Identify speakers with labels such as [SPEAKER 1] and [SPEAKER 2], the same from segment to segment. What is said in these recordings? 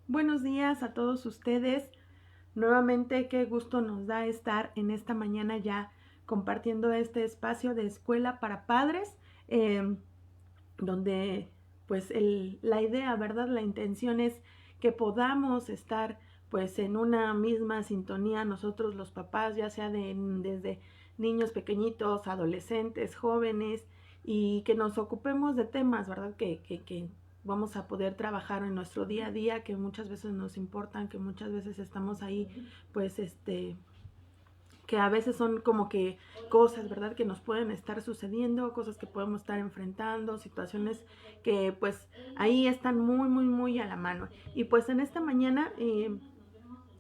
[SPEAKER 1] Buenos días a todos ustedes. Nuevamente, qué gusto nos da estar en esta mañana ya compartiendo este espacio de escuela para padres, eh, donde pues la idea, ¿verdad? La intención es que podamos estar pues en una misma sintonía nosotros los papás, ya sea desde niños pequeñitos, adolescentes, jóvenes, y que nos ocupemos de temas, ¿verdad? Que vamos a poder trabajar en nuestro día a día, que muchas veces nos importan, que muchas veces estamos ahí, pues que a veces son como que cosas, ¿verdad? Que nos pueden estar sucediendo, cosas que podemos estar enfrentando, situaciones que pues ahí están muy, muy, muy a la mano. Y pues en esta mañana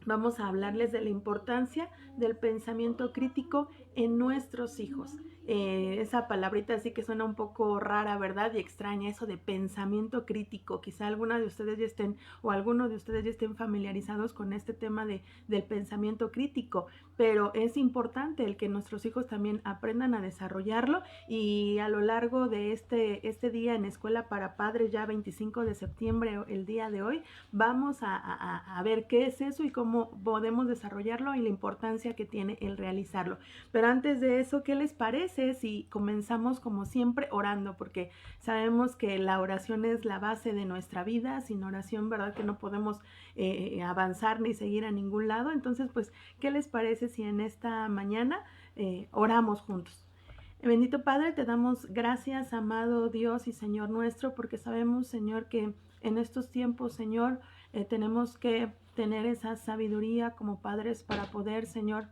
[SPEAKER 1] vamos a hablarles de la importancia del pensamiento crítico en nuestros hijos. Esa palabrita así que suena un poco rara, ¿verdad? Y extraña, eso de pensamiento crítico. Quizá alguna de ustedes ya estén o algunos de ustedes ya estén familiarizados con este tema del pensamiento crítico, pero es importante el que nuestros hijos también aprendan a desarrollarlo, y a lo largo de este día en Escuela para Padres, ya 25 de septiembre, el día de hoy, vamos a ver qué es eso y cómo podemos desarrollarlo y la importancia que tiene el realizarlo. Pero antes de eso, ¿qué les parece si comenzamos como siempre orando? Porque sabemos que la oración es la base de nuestra vida. Sin oración, ¿verdad? Que no podemos avanzar ni seguir a ningún lado. Entonces, pues, ¿qué les parece si en esta mañana oramos juntos? Bendito Padre, te damos gracias, amado Dios y Señor nuestro, porque sabemos, Señor, que en estos tiempos, Señor, tenemos que tener esa sabiduría como padres para poder, Señor,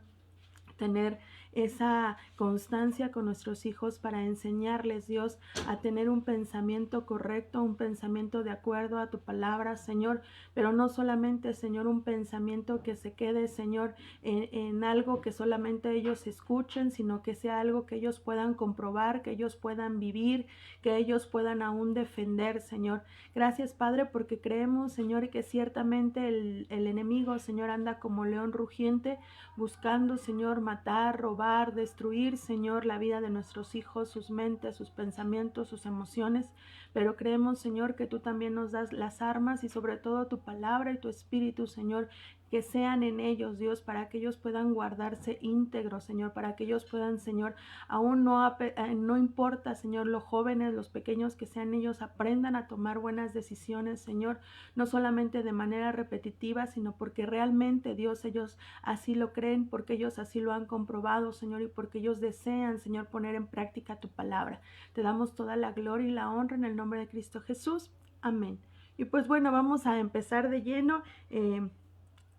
[SPEAKER 1] tener esa constancia con nuestros hijos para enseñarles, Dios, a tener un pensamiento correcto, un pensamiento de acuerdo a tu palabra, Señor, pero no solamente, Señor, un pensamiento que se quede, Señor, en algo que solamente ellos escuchen, sino que sea algo que ellos puedan comprobar, que ellos puedan vivir, que ellos puedan aún defender, Señor. Gracias, Padre, porque creemos, Señor, que ciertamente el enemigo, Señor, anda como león rugiente, buscando, Señor, matar, robar, destruir, Señor, la vida de nuestros hijos, sus mentes, sus pensamientos, sus emociones. Pero creemos, Señor, que tú también nos das las armas y sobre todo tu palabra y tu espíritu, Señor, que sean en ellos, Dios, para que ellos puedan guardarse íntegros, Señor, para que ellos puedan, Señor, aún no importa, Señor, los jóvenes, los pequeños que sean ellos, aprendan a tomar buenas decisiones, Señor, no solamente de manera repetitiva, sino porque realmente, Dios, ellos así lo creen, porque ellos así lo han comprobado, Señor, y porque ellos desean, Señor, poner en práctica tu palabra. Te damos toda la gloria y la honra en el nombre de Cristo Jesús. Amén. Y pues bueno, vamos a empezar de lleno.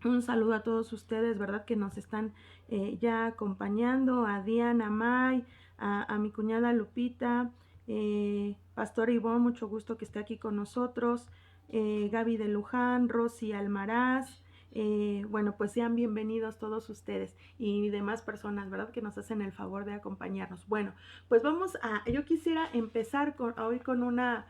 [SPEAKER 1] Un saludo a todos ustedes, ¿verdad? Que nos están ya acompañando, a Diana, May, a mi cuñada Lupita, Pastor Ivonne, mucho gusto que esté aquí con nosotros, Gaby de Luján, Rosy Almaraz. Bueno, pues sean bienvenidos todos ustedes y demás personas, ¿verdad? Que nos hacen el favor de acompañarnos. Bueno, pues yo quisiera empezar hoy con una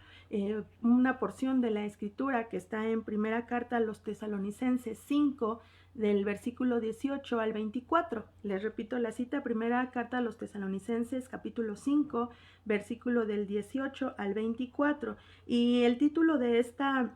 [SPEAKER 1] porción de la escritura que está en primera carta a los Tesalonicenses 5, del versículo 18 al 24. Les repito la cita: primera carta a los Tesalonicenses, capítulo 5, versículo del 18 al 24. Y el título de esta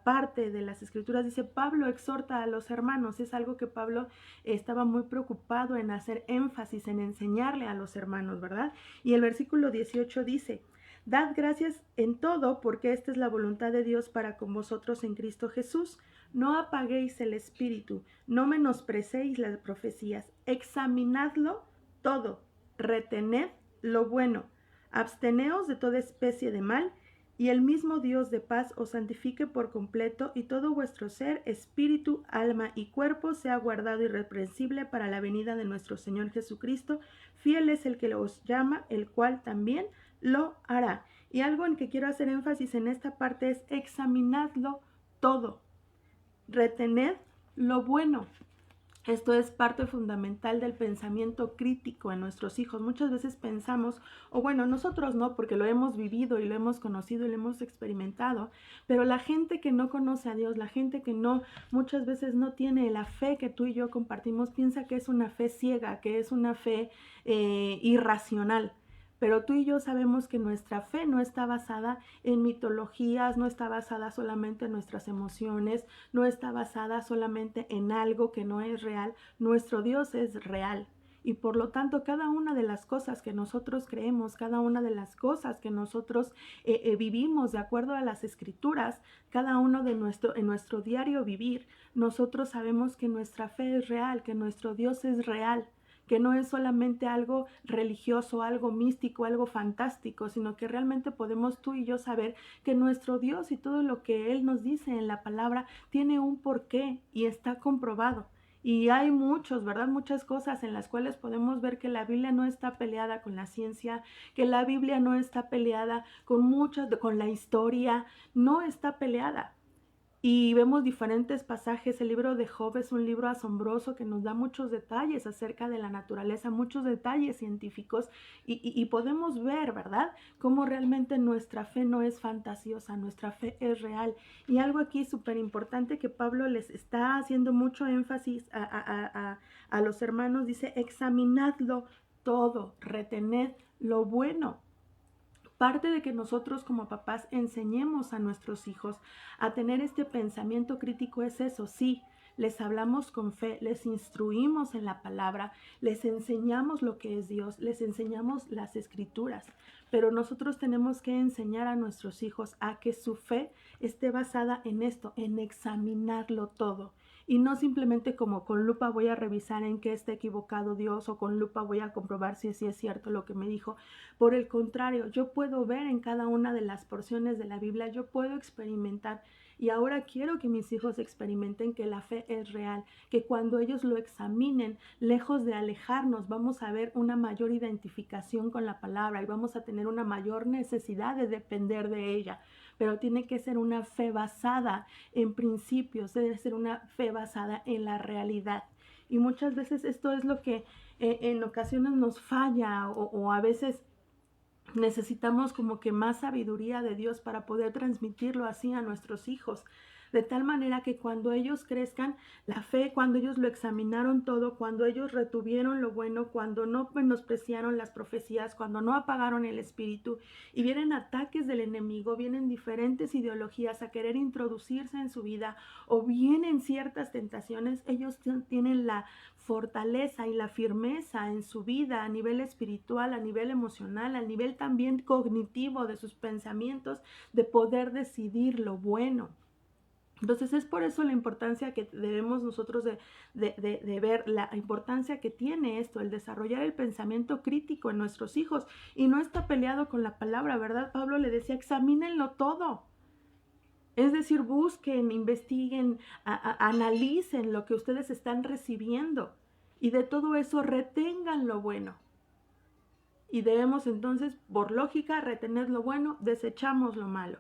[SPEAKER 1] parte de las escrituras dice: Pablo exhorta a los hermanos. Es algo que Pablo estaba muy preocupado en hacer énfasis, en enseñarle a los hermanos, ¿verdad? Y el versículo 18 dice: Dad gracias en todo, porque esta es la voluntad de Dios para con vosotros en Cristo Jesús. No apaguéis el espíritu, no menosprecéis las profecías, examinadlo todo, retened lo bueno, absteneos de toda especie de mal, y el mismo Dios de paz os santifique por completo, y todo vuestro ser, espíritu, alma y cuerpo sea guardado irreprensible para la venida de nuestro Señor Jesucristo. Fiel es el que os llama, el cual también lo hará. Y algo en que quiero hacer énfasis en esta parte es: examinadlo todo, retened lo bueno. Esto es parte fundamental del pensamiento crítico en nuestros hijos. Muchas veces pensamos, o bueno, nosotros no, porque lo hemos vivido y lo hemos conocido y lo hemos experimentado, pero la gente que no conoce a Dios, la gente que muchas veces no tiene la fe que tú y yo compartimos, piensa que es una fe ciega, que es una fe irracional. Pero tú y yo sabemos que nuestra fe no está basada en mitologías, no está basada solamente en nuestras emociones, no está basada solamente en algo que no es real. Nuestro Dios es real. Y por lo tanto, cada una de las cosas que nosotros creemos, cada una de las cosas que nosotros vivimos de acuerdo a las escrituras, cada uno de en nuestro diario vivir, nosotros sabemos que nuestra fe es real, que nuestro Dios es real, que no es solamente algo religioso, algo místico, algo fantástico, sino que realmente podemos tú y yo saber que nuestro Dios y todo lo que Él nos dice en la palabra tiene un porqué y está comprobado. Y hay muchos, ¿verdad? Muchas cosas en las cuales podemos ver que la Biblia no está peleada con la ciencia, que la Biblia no está peleada con la historia, no está peleada. Y vemos diferentes pasajes. El libro de Job es un libro asombroso que nos da muchos detalles acerca de la naturaleza, muchos detalles científicos y podemos ver, ¿verdad?, cómo realmente nuestra fe no es fantasiosa, nuestra fe es real. Y algo aquí súper importante que Pablo les está haciendo mucho énfasis a los hermanos, dice, examinadlo todo, retened lo bueno. Parte de que nosotros como papás enseñemos a nuestros hijos a tener este pensamiento crítico es eso, sí, les hablamos con fe, les instruimos en la palabra, les enseñamos lo que es Dios, les enseñamos las escrituras, pero nosotros tenemos que enseñar a nuestros hijos a que su fe esté basada en esto, en examinarlo todo. Y no simplemente como con lupa voy a revisar en qué está equivocado Dios o con lupa voy a comprobar si es cierto lo que me dijo. Por el contrario, yo puedo ver en cada una de las porciones de la Biblia, yo puedo experimentar. Y ahora quiero que mis hijos experimenten que la fe es real, que cuando ellos lo examinen, lejos de alejarnos, vamos a ver una mayor identificación con la palabra y vamos a tener una mayor necesidad de depender de ella. Pero tiene que ser una fe basada en principios, debe ser una fe basada en la realidad. Y muchas veces esto es lo que en ocasiones nos falla o a veces necesitamos como que más sabiduría de Dios para poder transmitirlo así a nuestros hijos. De tal manera que cuando ellos crezcan, la fe, cuando ellos lo examinaron todo, cuando ellos retuvieron lo bueno, cuando no menospreciaron las profecías, cuando no apagaron el espíritu y vienen ataques del enemigo, vienen diferentes ideologías a querer introducirse en su vida o vienen ciertas tentaciones, ellos tienen la fortaleza y la firmeza en su vida a nivel espiritual, a nivel emocional, a nivel también cognitivo de sus pensamientos, de poder decidir lo bueno. Entonces es por eso la importancia que debemos nosotros de ver, la importancia que tiene esto, el desarrollar el pensamiento crítico en nuestros hijos. Y no está peleado con la palabra, ¿verdad? Pablo le decía, examínenlo todo. Es decir, busquen, investiguen, analicen lo que ustedes están recibiendo. Y de todo eso retengan lo bueno. Y debemos entonces, por lógica, retener lo bueno, desechamos lo malo.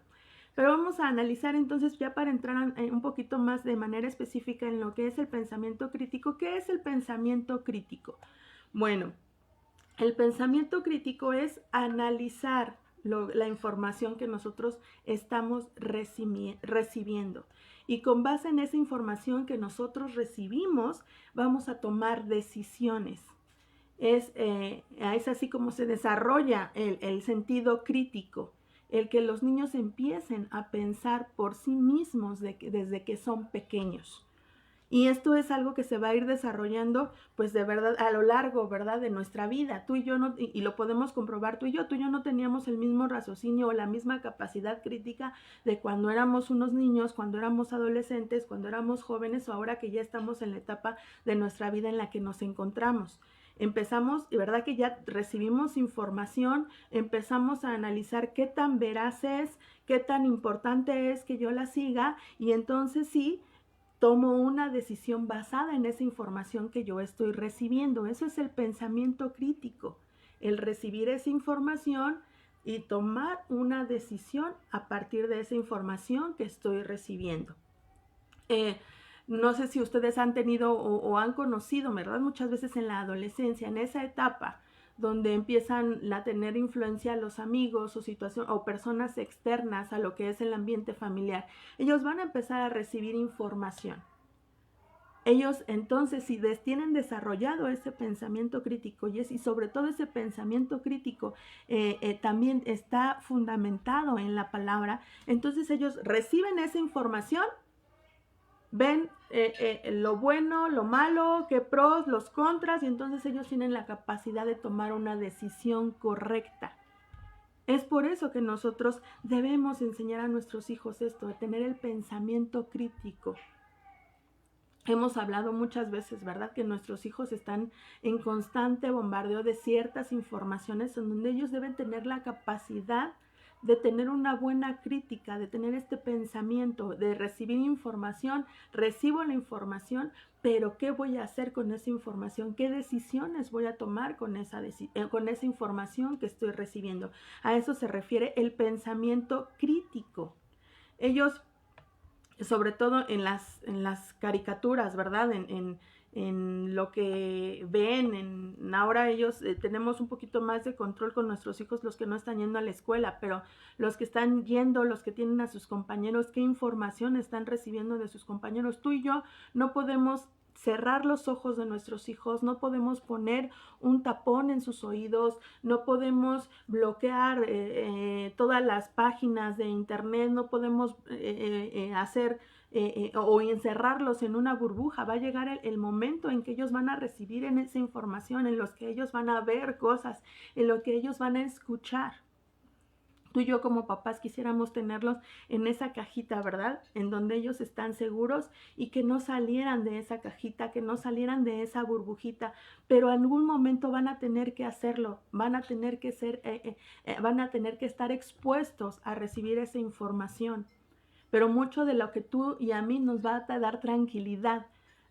[SPEAKER 1] Pero vamos a analizar entonces ya para entrar un poquito más de manera específica en lo que es el pensamiento crítico. ¿Qué es el pensamiento crítico? Bueno, el pensamiento crítico es analizar la información que nosotros estamos recibiendo. Y con base en esa información que nosotros recibimos, vamos a tomar decisiones. Es así como se desarrolla el sentido crítico, el que los niños empiecen a pensar por sí mismos desde que son pequeños. Y esto es algo que se va a ir desarrollando, pues de verdad, a lo largo, ¿verdad?, de nuestra vida. Tú y yo, no, y lo podemos comprobar, tú y yo no teníamos el mismo raciocinio o la misma capacidad crítica de cuando éramos unos niños, cuando éramos adolescentes, cuando éramos jóvenes o ahora que ya estamos en la etapa de nuestra vida en la que nos encontramos. Empezamos, y verdad que ya recibimos información, empezamos a analizar qué tan veraz es, qué tan importante es que yo la siga, y entonces sí, tomo una decisión basada en esa información que yo estoy recibiendo. Eso es el pensamiento crítico, el recibir esa información y tomar una decisión a partir de esa información que estoy recibiendo. No sé si ustedes han tenido o han conocido, ¿verdad? Muchas veces en la adolescencia, en esa etapa donde empiezan a tener influencia los amigos o personas externas a lo que es el ambiente familiar, ellos van a empezar a recibir información. ellos entonces, si tienen desarrollado ese pensamiento crítico y sobre todo ese pensamiento crítico también está fundamentado en la palabra, entonces ellos reciben esa información, ven lo bueno, lo malo, qué pros, los contras, y entonces ellos tienen la capacidad de tomar una decisión correcta. Es por eso que nosotros debemos enseñar a nuestros hijos esto, de tener el pensamiento crítico. Hemos hablado muchas veces, ¿verdad?, que nuestros hijos están en constante bombardeo de ciertas informaciones en donde ellos deben tener la capacidad de tener una buena crítica, de tener este pensamiento, de recibir información, recibo la información, pero ¿qué voy a hacer con esa información? ¿Qué decisiones voy a tomar con esa información que estoy recibiendo? A eso se refiere el pensamiento crítico. Ellos, sobre todo en las caricaturas, ¿verdad? En lo que ven, ahora ellos tenemos un poquito más de control con nuestros hijos, los que no están yendo a la escuela, pero los que están yendo, los que tienen a sus compañeros, ¿qué información están recibiendo de sus compañeros? Tú y yo no podemos cerrar los ojos de nuestros hijos, no podemos poner un tapón en sus oídos, no podemos bloquear todas las páginas de internet, no podemos hacer o encerrarlos en una burbuja. Va a llegar el momento en que ellos van a recibir en esa información, en los que ellos van a ver cosas, en lo que ellos van a escuchar. Tú y yo como papás quisiéramos tenerlos en esa cajita, ¿verdad? En donde ellos están seguros y que no salieran de esa cajita, que no salieran de esa burbujita, pero en algún momento van a tener que hacerlo, van a tener que estar expuestos a recibir esa información. Pero mucho de lo que tú y a mí nos va a dar tranquilidad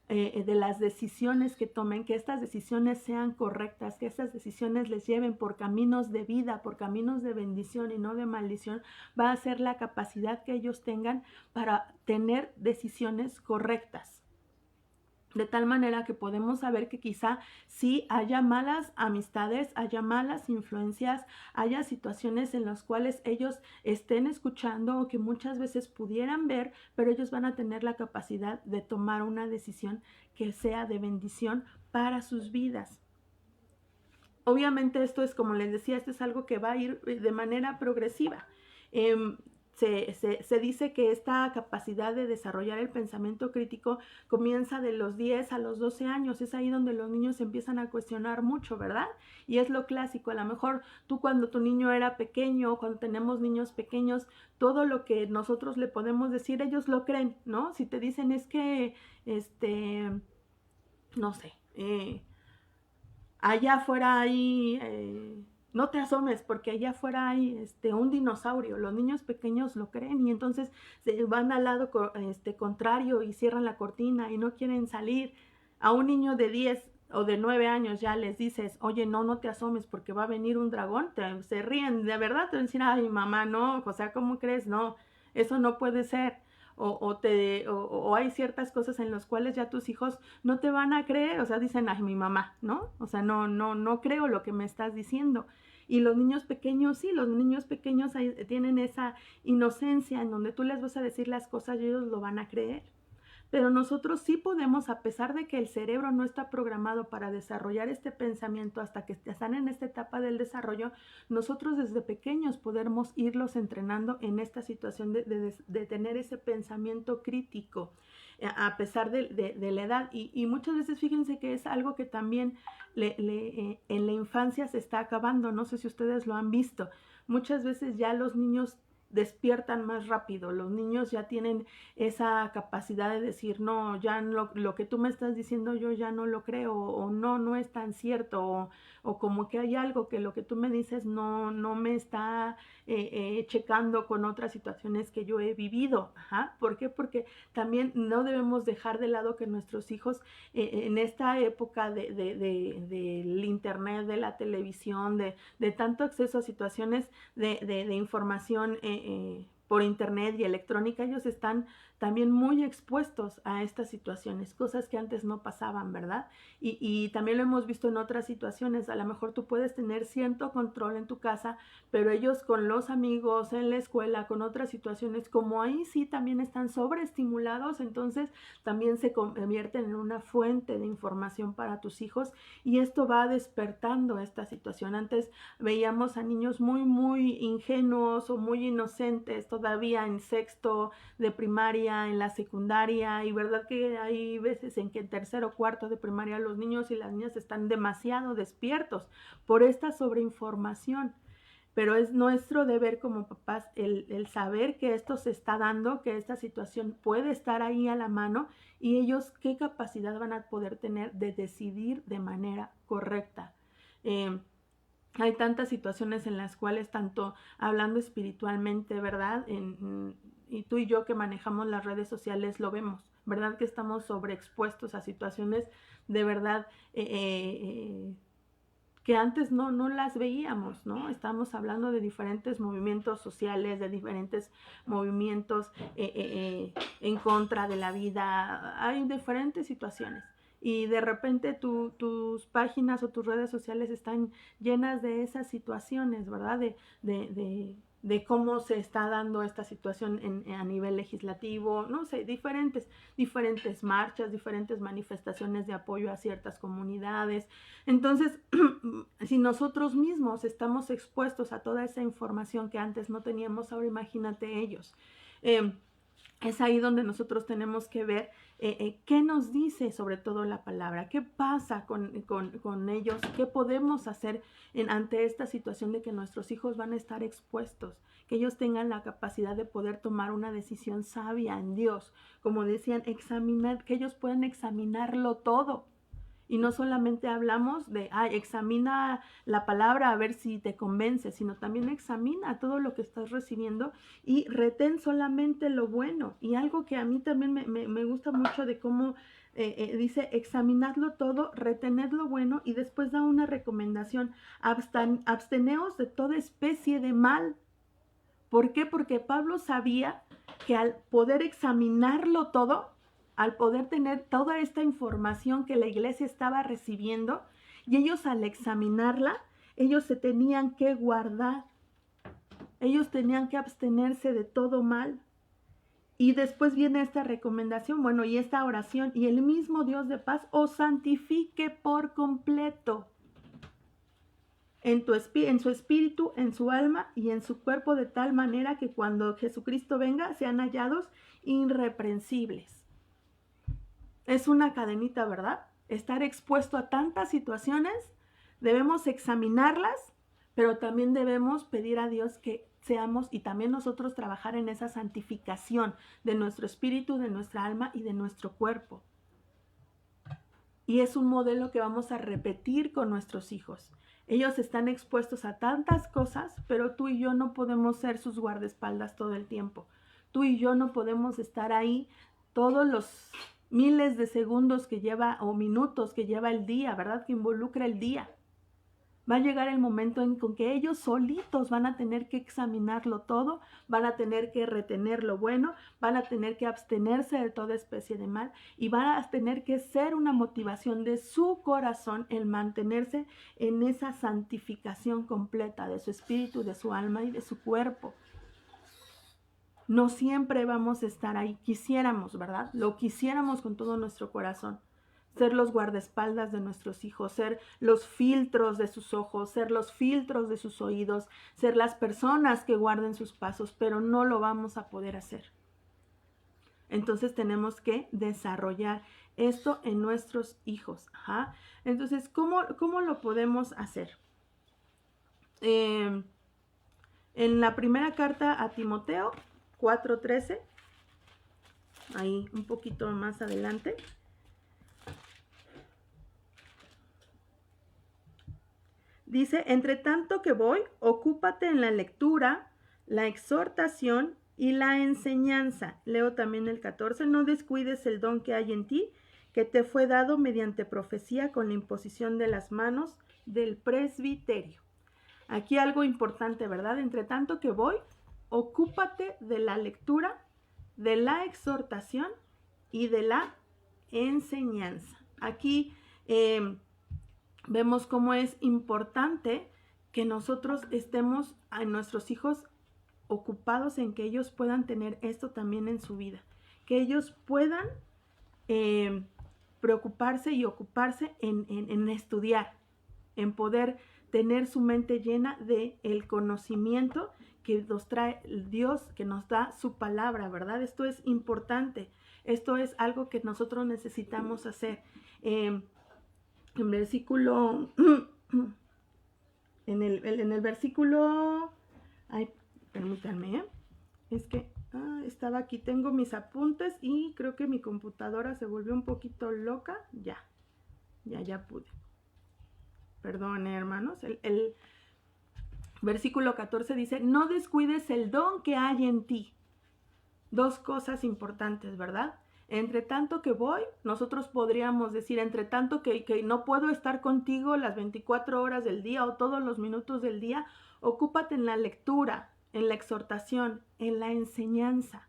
[SPEAKER 1] de las decisiones que tomen, que estas decisiones sean correctas, que estas decisiones les lleven por caminos de vida, por caminos de bendición y no de maldición, va a ser la capacidad que ellos tengan para tener decisiones correctas. De tal manera que podemos saber que quizá sí haya malas amistades, haya malas influencias, haya situaciones en las cuales ellos estén escuchando o que muchas veces pudieran ver, pero ellos van a tener la capacidad de tomar una decisión que sea de bendición para sus vidas. Obviamente esto es, como les decía, esto es algo que va a ir de manera progresiva. Se dice que esta capacidad de desarrollar el pensamiento crítico comienza de los 10 a los 12 años. Es ahí donde los niños empiezan a cuestionar mucho, ¿verdad? Y es lo clásico. A lo mejor tú, cuando tu niño era pequeño, cuando tenemos niños pequeños, todo lo que nosotros le podemos decir, ellos lo creen, ¿no? Si te dicen es que, no sé, allá afuera hay... no te asomes porque allá afuera hay un dinosaurio. Los niños pequeños lo creen y entonces se van al lado contrario y cierran la cortina y no quieren salir. A un niño de 10 o de 9 años ya les dices, oye, no te asomes porque va a venir un dragón. Se ríen, de verdad te dicen, ay, mamá, no, o sea, ¿cómo crees? No, eso no puede ser. O hay ciertas cosas en las cuales ya tus hijos no te van a creer, o sea, dicen, ay, mi mamá, ¿no? O sea, no creo lo que me estás diciendo. Y los niños pequeños, sí, los niños pequeños tienen esa inocencia en donde tú les vas a decir las cosas y ellos lo van a creer. Pero nosotros sí podemos, a pesar de que el cerebro no está programado para desarrollar este pensamiento hasta que están en esta etapa del desarrollo, nosotros desde pequeños podemos irlos entrenando en esta situación de tener ese pensamiento crítico, a pesar de la edad. Y muchas veces fíjense que es algo que también en la infancia se está acabando. No sé si ustedes lo han visto. Muchas veces ya los niños despiertan más rápido, los niños ya tienen esa capacidad de decir, no, ya lo que tú me estás diciendo yo ya no lo creo, o no es tan cierto, o como que hay algo que lo que tú me dices no me está checando con otras situaciones que yo he vivido. Ajá. ¿Por qué? Porque también no debemos dejar de lado que nuestros hijos en esta época del internet, de la televisión, de tanto acceso a situaciones de información por internet y electrónica, ellos están también muy expuestos a estas situaciones, cosas que antes no pasaban, ¿verdad? Y también lo hemos visto en otras situaciones, a lo mejor tú puedes tener cierto control en tu casa, pero ellos con los amigos, en la escuela, con otras situaciones, como ahí sí también están sobreestimulados, entonces también se convierten en una fuente de información para tus hijos y esto va despertando esta situación. Antes veíamos a niños muy ingenuos o muy inocentes, todavía en sexto de primaria, en la secundaria, y verdad que hay veces en que en tercero o cuarto de primaria los niños y las niñas están demasiado despiertos por esta sobreinformación. Pero es nuestro deber como papás el saber que esto se está dando, que esta situación puede estar ahí a la mano y ellos qué capacidad van a poder tener de decidir de manera correcta. Hay tantas situaciones en las cuales, tanto hablando espiritualmente, ¿verdad? Y tú y yo que manejamos las redes sociales lo vemos, ¿verdad? Que estamos sobreexpuestos a situaciones de verdad que antes no las veíamos, ¿no? Estamos hablando de diferentes movimientos sociales, de diferentes movimientos en contra de la vida. Hay diferentes situaciones. Y de repente tus páginas o tus redes sociales están llenas de esas situaciones, ¿verdad? De cómo se está dando esta situación a nivel legislativo, no sé, diferentes marchas, diferentes manifestaciones de apoyo a ciertas comunidades. Entonces, si nosotros mismos estamos expuestos a toda esa información que antes no teníamos, ahora imagínate ellos. Es ahí donde nosotros tenemos que ver qué nos dice sobre todo la palabra, qué pasa con ellos, qué podemos hacer ante esta situación de que nuestros hijos van a estar expuestos, que ellos tengan la capacidad de poder tomar una decisión sabia en Dios, como decían, examinar, que ellos puedan examinarlo todo. Y no solamente hablamos de, examina la palabra a ver si te convence, sino también examina todo lo que estás recibiendo y retén solamente lo bueno. Y algo que a mí también me gusta mucho de cómo dice, examinadlo todo, retened lo bueno y después da una recomendación, absteneos de toda especie de mal. ¿Por qué? Porque Pablo sabía que al poder examinarlo todo, al poder tener toda esta información que la iglesia estaba recibiendo, y ellos al examinarla, ellos se tenían que guardar, ellos tenían que abstenerse de todo mal. Y después viene esta recomendación, bueno, y esta oración, y el mismo Dios de paz os santifique por completo. En su espíritu, en su alma y en su cuerpo, de tal manera que cuando Jesucristo venga sean hallados irreprensibles. Es una cadenita, ¿verdad? Estar expuesto a tantas situaciones, debemos examinarlas, pero también debemos pedir a Dios que seamos y también nosotros trabajar en esa santificación de nuestro espíritu, de nuestra alma y de nuestro cuerpo. Y es un modelo que vamos a repetir con nuestros hijos. Ellos están expuestos a tantas cosas, pero tú y yo no podemos ser sus guardaespaldas todo el tiempo. Tú y yo no podemos estar ahí todos los miles de segundos que lleva o minutos que lleva el día, ¿verdad? Que involucra el día. Va a llegar el momento en que ellos solitos van a tener que examinarlo todo, van a tener que retener lo bueno, van a tener que abstenerse de toda especie de mal y van a tener que ser una motivación de su corazón el mantenerse en esa santificación completa de su espíritu, de su alma y de su cuerpo. No siempre vamos a estar ahí, quisiéramos, ¿verdad? Lo quisiéramos con todo nuestro corazón. Ser los guardaespaldas de nuestros hijos, ser los filtros de sus ojos, ser los filtros de sus oídos, ser las personas que guarden sus pasos, pero no lo vamos a poder hacer. Entonces tenemos que desarrollar esto en nuestros hijos. Ajá. Entonces, ¿cómo lo podemos hacer? En la primera carta a Timoteo 4:13, ahí un poquito más adelante, dice, entre tanto que voy, ocúpate en la lectura, la exhortación y la enseñanza. Leo también el 14, no descuides el don que hay en ti, que te fue dado mediante profecía con la imposición de las manos del presbiterio. Aquí algo importante, ¿verdad? Entre tanto que voy, ocúpate de la lectura, de la exhortación y de la enseñanza. Aquí vemos cómo es importante que nosotros estemos a nuestros hijos ocupados en que ellos puedan tener esto también en su vida, que ellos puedan preocuparse y ocuparse en estudiar, en poder tener su mente llena de el conocimiento que nos trae Dios, que nos da su palabra, ¿verdad? Esto es importante, esto es algo que nosotros necesitamos hacer. En versículo, en el versículo, ay, permítanme, es que estaba aquí, tengo mis apuntes y creo que mi computadora se volvió un poquito loca. Ya pude. Perdón, hermanos. El versículo 14 dice, no descuides el don que hay en ti. Dos cosas importantes, ¿verdad? Entre tanto que voy, nosotros podríamos decir, entre tanto que no puedo estar contigo las 24 horas del día o todos los minutos del día, ocúpate en la lectura, en la exhortación, en la enseñanza.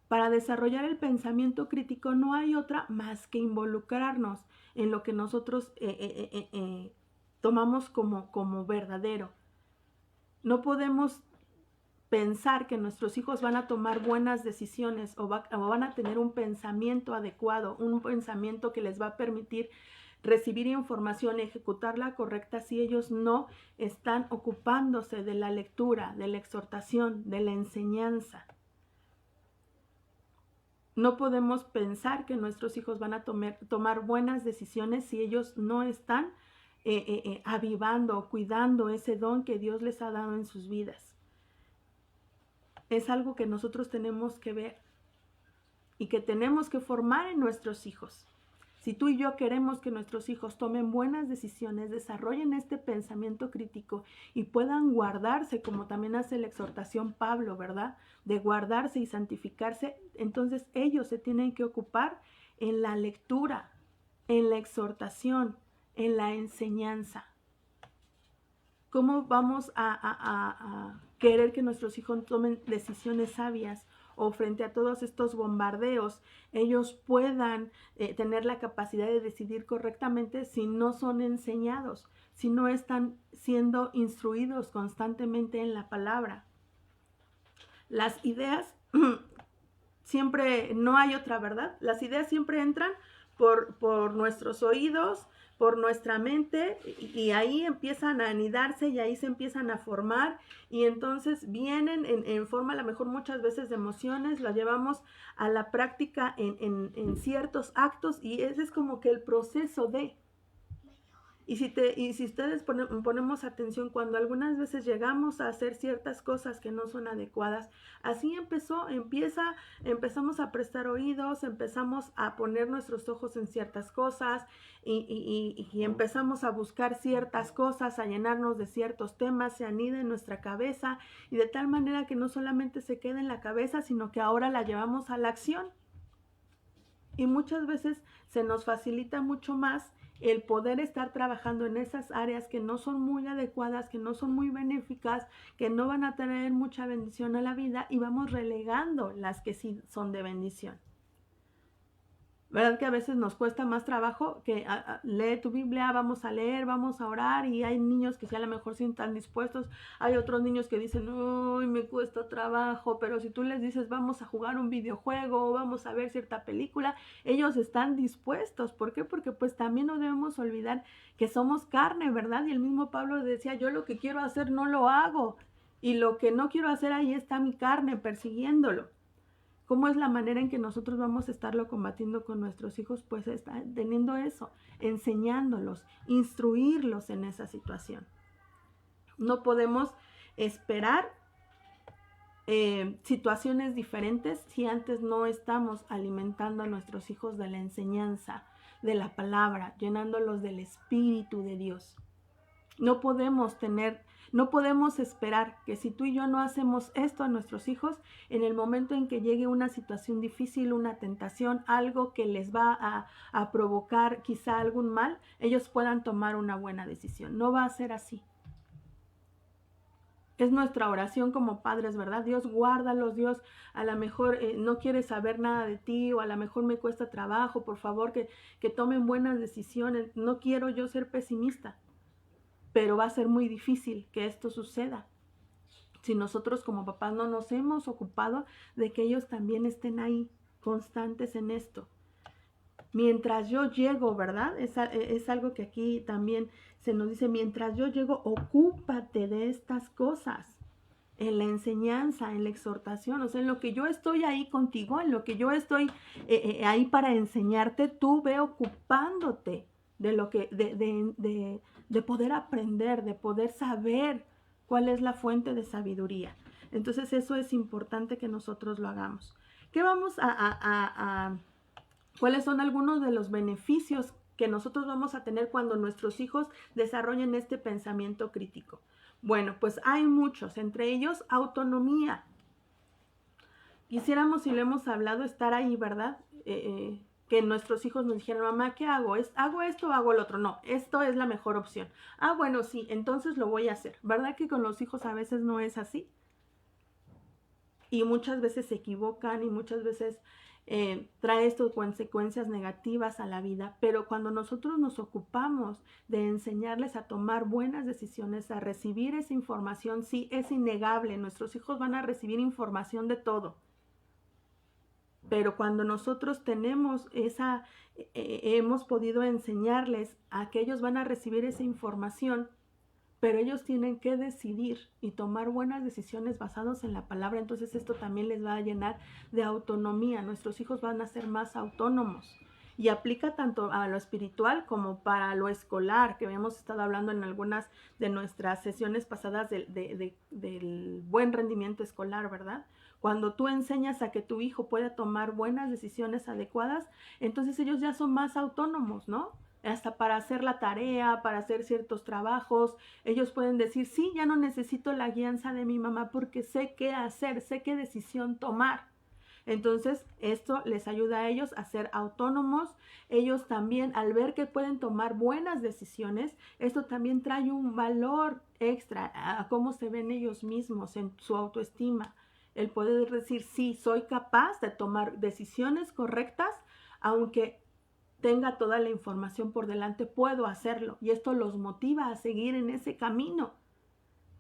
[SPEAKER 1] Para desarrollar el pensamiento crítico no hay otra más que involucrarnos en lo que nosotros tomamos como verdadero. No podemos pensar que nuestros hijos van a tomar buenas decisiones o van a tener un pensamiento adecuado, un pensamiento que les va a permitir recibir información y ejecutarla correcta si ellos no están ocupándose de la lectura, de la exhortación, de la enseñanza. No podemos pensar que nuestros hijos van a tomar buenas decisiones si ellos no están avivando, cuidando ese don que Dios les ha dado en sus vidas. Es algo que nosotros tenemos que ver y que tenemos que formar en nuestros hijos. Si tú y yo queremos que nuestros hijos tomen buenas decisiones, desarrollen este pensamiento crítico y puedan guardarse, como también hace la exhortación Pablo, ¿verdad? De guardarse y santificarse, entonces ellos se tienen que ocupar en la lectura, en la exhortación, en la enseñanza. ¿Cómo vamos a querer que nuestros hijos tomen decisiones sabias o frente a todos estos bombardeos ellos puedan tener la capacidad de decidir correctamente si no son enseñados, si no están siendo instruidos constantemente en la palabra? Las ideas siempre, no hay otra verdad, las ideas siempre entran por nuestros oídos, por nuestra mente, y ahí empiezan a anidarse y ahí se empiezan a formar, y entonces vienen en forma a lo mejor muchas veces de emociones, las llevamos a la práctica en ciertos actos, y ese es como que el proceso de... Y si ustedes ponemos atención, cuando algunas veces llegamos a hacer ciertas cosas que no son adecuadas, así empezamos a prestar oídos, empezamos a poner nuestros ojos en ciertas cosas y empezamos a buscar ciertas cosas, a llenarnos de ciertos temas, se anida en nuestra cabeza y de tal manera que no solamente se queda en la cabeza, sino que ahora la llevamos a la acción. Y muchas veces se nos facilita mucho más el poder estar trabajando en esas áreas que no son muy adecuadas, que no son muy benéficas, que no van a traer mucha bendición a la vida, y vamos relegando las que sí son de bendición. ¿Verdad que a veces nos cuesta más trabajo que lee tu Biblia, vamos a leer, vamos a orar, y hay niños que sí a lo mejor sí están dispuestos, hay otros niños que dicen, uy, me cuesta trabajo, pero si tú les dices vamos a jugar un videojuego o vamos a ver cierta película, ellos están dispuestos. ¿Por qué? Porque pues también no debemos olvidar que somos carne, ¿verdad? Y el mismo Pablo decía, yo lo que quiero hacer no lo hago, y lo que no quiero hacer, ahí está mi carne persiguiéndolo. ¿Cómo es la manera en que nosotros vamos a estarlo combatiendo con nuestros hijos? Pues está teniendo eso, enseñándolos, instruirlos en esa situación. No podemos esperar situaciones diferentes si antes no estamos alimentando a nuestros hijos de la enseñanza, de la palabra, llenándolos del Espíritu de Dios. No podemos esperar que si tú y yo no hacemos esto a nuestros hijos, en el momento en que llegue una situación difícil, una tentación, algo que les va a provocar quizá algún mal, ellos puedan tomar una buena decisión. No va a ser así. Es nuestra oración como padres, ¿verdad? Dios, guárdalos, Dios, a lo mejor no quiere saber nada de ti, o a lo mejor me cuesta trabajo, por favor, que tomen buenas decisiones. No quiero yo ser pesimista, pero va a ser muy difícil que esto suceda si nosotros como papás no nos hemos ocupado de que ellos también estén ahí, constantes en esto. Mientras yo llego, ¿verdad? Es algo que aquí también se nos dice, mientras yo llego, ocúpate de estas cosas, en la enseñanza, en la exhortación, o sea, en lo que yo estoy ahí contigo, en lo que yo estoy ahí para enseñarte, tú ve ocupándote de lo que, de poder aprender, de poder saber cuál es la fuente de sabiduría. Entonces eso es importante que nosotros lo hagamos. ¿Qué vamos a ¿Cuáles son algunos de los beneficios que nosotros vamos a tener cuando nuestros hijos desarrollen este pensamiento crítico? Bueno, pues hay muchos, entre ellos autonomía. Quisiéramos, si lo hemos hablado, estar ahí, ¿verdad? Que nuestros hijos nos dijeran, mamá, ¿qué hago? ¿Hago esto o hago el otro? No, esto es la mejor opción. Ah, bueno, sí, entonces lo voy a hacer. ¿Verdad que con los hijos a veces no es así? Y muchas veces se equivocan y muchas veces trae estas consecuencias negativas a la vida, pero cuando nosotros nos ocupamos de enseñarles a tomar buenas decisiones, a recibir esa información, sí, es innegable, nuestros hijos van a recibir información de todo, pero cuando nosotros tenemos hemos podido enseñarles a que ellos van a recibir esa información, pero ellos tienen que decidir y tomar buenas decisiones basadas en la palabra. Entonces esto también les va a llenar de autonomía. Nuestros hijos van a ser más autónomos. Y aplica tanto a lo espiritual como para lo escolar, que hemos estado hablando en algunas de nuestras sesiones pasadas del buen rendimiento escolar, ¿verdad? Cuando tú enseñas a que tu hijo pueda tomar buenas decisiones adecuadas, entonces ellos ya son más autónomos, ¿no? Hasta para hacer la tarea, para hacer ciertos trabajos, ellos pueden decir, sí, ya no necesito la guianza de mi mamá porque sé qué hacer, sé qué decisión tomar. Entonces, esto les ayuda a ellos a ser autónomos. Ellos también, al ver que pueden tomar buenas decisiones, esto también trae un valor extra a cómo se ven ellos mismos en su autoestima. El poder decir, sí, soy capaz de tomar decisiones correctas, aunque tenga toda la información por delante, puedo hacerlo. Y esto los motiva a seguir en ese camino.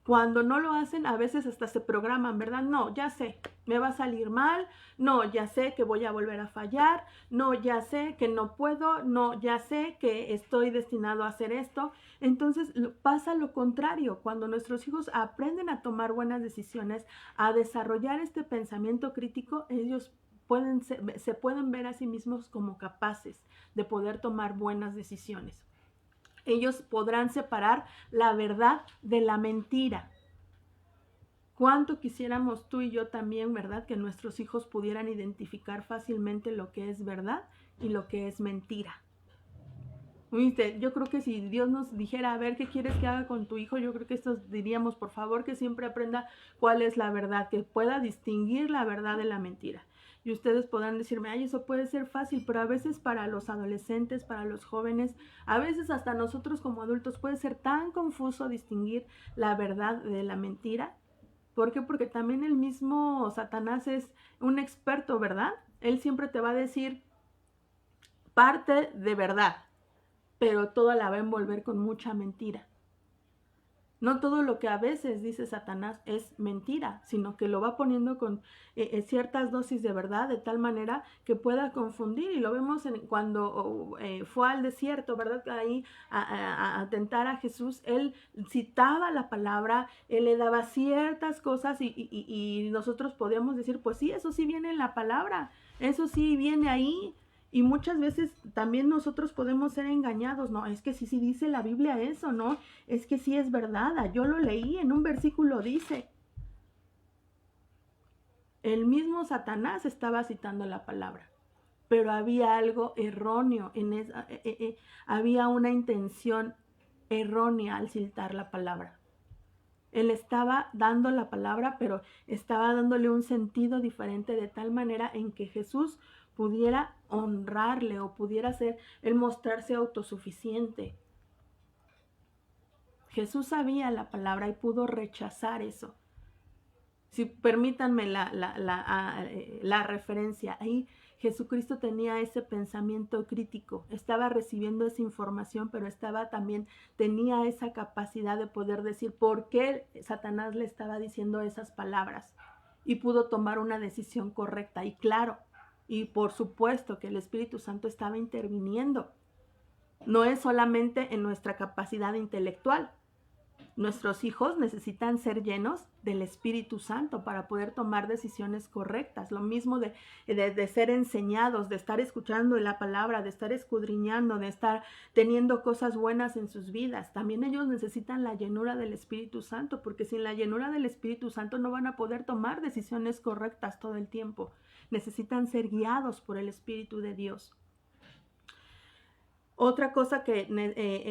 [SPEAKER 1] Cuando no lo hacen, a veces hasta se programan, ¿verdad? No, ya sé, me va a salir mal, no, ya sé que voy a volver a fallar, no, ya sé que no puedo, no, ya sé que estoy destinado a hacer esto. Entonces pasa lo contrario, cuando nuestros hijos aprenden a tomar buenas decisiones, a desarrollar este pensamiento crítico, ellos se pueden ver a sí mismos como capaces de poder tomar buenas decisiones. Ellos podrán separar la verdad de la mentira. ¿Cuánto quisiéramos tú y yo también, verdad, que nuestros hijos pudieran identificar fácilmente lo que es verdad y lo que es mentira? ¿Viste? Yo creo que si Dios nos dijera, a ver, ¿qué quieres que haga con tu hijo? Yo creo que estos diríamos, por favor, que siempre aprenda cuál es la verdad, que pueda distinguir la verdad de la mentira. Y ustedes podrán decirme, ay, eso puede ser fácil, pero a veces para los adolescentes, para los jóvenes, a veces hasta nosotros como adultos puede ser tan confuso distinguir la verdad de la mentira. ¿Por qué? Porque también el mismo Satanás es un experto, ¿verdad? Él siempre te va a decir parte de verdad, pero toda la va a envolver con mucha mentira. No todo lo que a veces dice Satanás es mentira, sino que lo va poniendo con ciertas dosis de verdad, de tal manera que pueda confundir. Y lo vemos cuando fue al desierto, ¿verdad? Ahí a tentar a Jesús, él citaba la palabra, él le daba ciertas cosas y nosotros podíamos decir, pues sí, eso sí viene en la palabra, eso sí viene ahí. Y muchas veces también nosotros podemos ser engañados, no, es que sí dice la Biblia eso, ¿no? Es que sí es verdad, yo lo leí, en un versículo dice. El mismo Satanás estaba citando la palabra, pero había algo erróneo, había una intención errónea al citar la palabra. Él estaba dando la palabra, pero estaba dándole un sentido diferente de tal manera en que Jesús pudiera honrarle o pudiera ser, él mostrarse autosuficiente. Jesús sabía la palabra y pudo rechazar eso. Si permítanme la referencia, ahí Jesucristo tenía ese pensamiento crítico, estaba recibiendo esa información, pero tenía esa capacidad de poder decir por qué Satanás le estaba diciendo esas palabras y pudo tomar una decisión correcta. Y claro, y por supuesto que el Espíritu Santo estaba interviniendo. No es solamente en nuestra capacidad intelectual. Nuestros hijos necesitan ser llenos del Espíritu Santo para poder tomar decisiones correctas. Lo mismo de ser enseñados, de estar escuchando la palabra, de estar escudriñando, de estar teniendo cosas buenas en sus vidas. También ellos necesitan la llenura del Espíritu Santo, porque sin la llenura del Espíritu Santo no van a poder tomar decisiones correctas todo el tiempo. Necesitan ser guiados por el Espíritu de Dios. Otra cosa que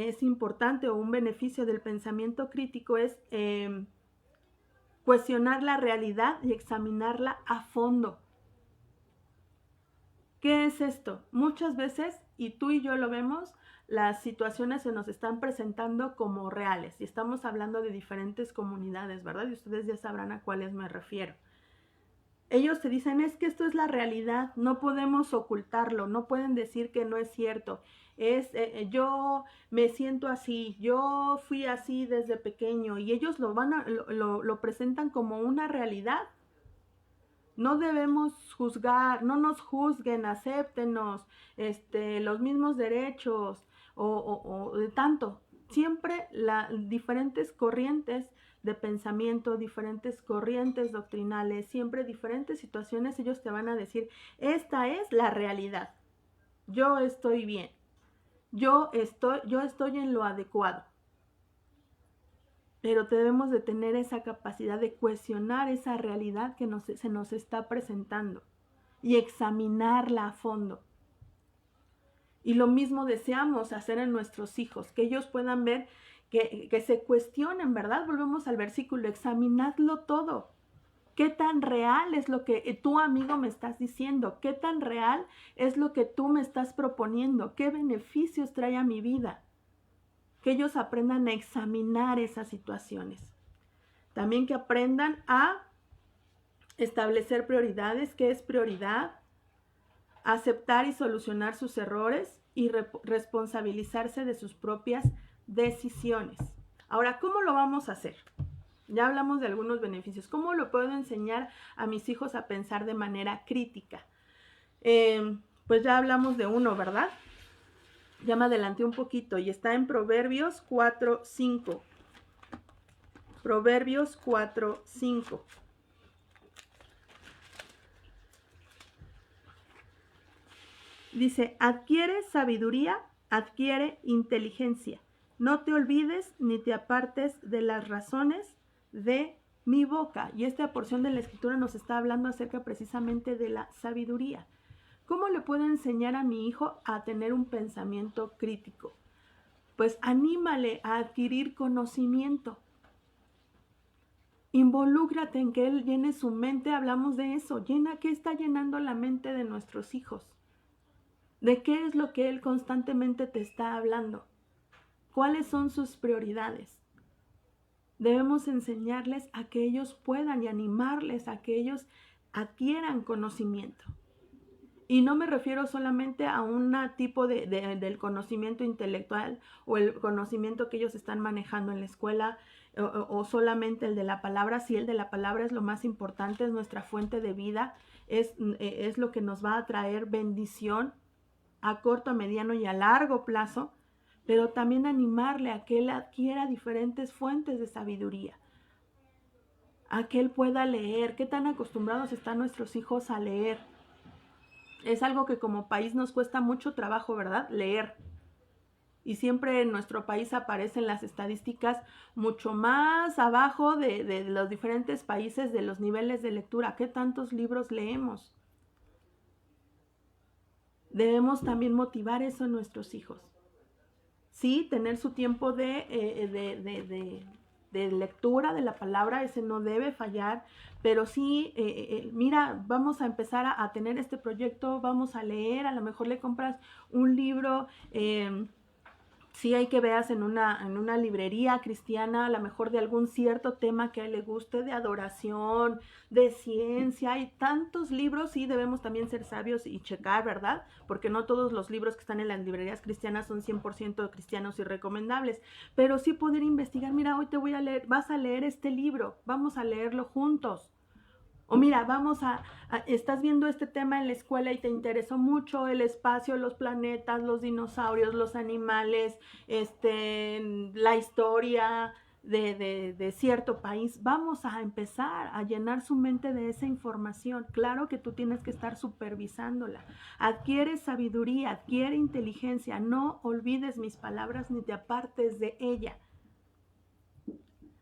[SPEAKER 1] es importante o un beneficio del pensamiento crítico es cuestionar la realidad y examinarla a fondo. ¿Qué es esto? Muchas veces, y tú y yo lo vemos, las situaciones se nos están presentando como reales y estamos hablando de diferentes comunidades, ¿verdad? Y ustedes ya sabrán a cuáles me refiero. Ellos te dicen, es que esto es la realidad, no podemos ocultarlo, no pueden decir que no es cierto. Yo me siento así, yo fui así desde pequeño, y ellos lo presentan como una realidad. No debemos juzgar, no nos juzguen, acéptenos, los mismos derechos o de tanto. Siempre diferentes corrientes de pensamiento, diferentes corrientes doctrinales, siempre diferentes situaciones, ellos te van a decir, esta es la realidad, yo estoy bien, yo estoy en lo adecuado. Pero debemos de tener esa capacidad de cuestionar esa realidad que se nos está presentando y examinarla a fondo. Y lo mismo deseamos hacer en nuestros hijos, que ellos puedan ver, que se cuestionen, ¿verdad? Volvemos al versículo, examinadlo todo. ¿Qué tan real es lo que tú, amigo, me estás diciendo? ¿Qué tan real es lo que tú me estás proponiendo? ¿Qué beneficios trae a mi vida? Que ellos aprendan a examinar esas situaciones. También que aprendan a establecer prioridades, qué es prioridad, aceptar y solucionar sus errores y responsabilizarse de sus propias decisiones. Ahora, ¿cómo lo vamos a hacer? Ya hablamos de algunos beneficios. ¿Cómo lo puedo enseñar a mis hijos a pensar de manera crítica? Pues ya hablamos de uno, ¿verdad? Ya me adelanté un poquito y está en Proverbios 4:5. Proverbios 4:5. Dice, adquiere sabiduría, adquiere inteligencia. No te olvides ni te apartes de las razones de mi boca. Y esta porción de la escritura nos está hablando acerca precisamente de la sabiduría. ¿Cómo le puedo enseñar a mi hijo a tener un pensamiento crítico? Pues anímale a adquirir conocimiento. Involúcrate en que él llene su mente. Hablamos de eso. ¿Qué está llenando la mente de nuestros hijos? ¿De qué es lo que él constantemente te está hablando? ¿Cuáles son sus prioridades? Debemos enseñarles a que ellos puedan y animarles a que ellos adquieran conocimiento. Y no me refiero solamente a un tipo del conocimiento intelectual o el conocimiento que ellos están manejando en la escuela o solamente el de la palabra. Si el de la palabra es lo más importante, es nuestra fuente de vida, es lo que nos va a traer bendición a corto, a mediano y a largo plazo, pero también animarle a que él adquiera diferentes fuentes de sabiduría, a que él pueda leer. ¿Qué tan acostumbrados están nuestros hijos a leer? Es algo que como país nos cuesta mucho trabajo, ¿verdad? Leer. Y siempre en nuestro país aparecen las estadísticas mucho más abajo de los diferentes países de los niveles de lectura. ¿Qué tantos libros leemos? Debemos también motivar eso en nuestros hijos. Sí, tener su tiempo de lectura de la palabra, ese no debe fallar, pero sí, mira, vamos a empezar a tener este proyecto, vamos a leer, a lo mejor le compras un libro Sí hay que veas en una librería cristiana, a lo mejor de algún cierto tema que a él le guste, de adoración, de ciencia. Hay tantos libros y debemos también ser sabios y checar, ¿verdad? Porque no todos los libros que están en las librerías cristianas son 100% cristianos y recomendables. Pero sí poder investigar, mira, hoy te voy a leer, vas a leer este libro, vamos a leerlo juntos. O mira, estás viendo este tema en la escuela y te interesó mucho el espacio, los planetas, los dinosaurios, los animales, la historia de cierto país. Vamos a empezar a llenar su mente de esa información. Claro que tú tienes que estar supervisándola. Adquiere sabiduría, adquiere inteligencia. No olvides mis palabras ni te apartes de ella.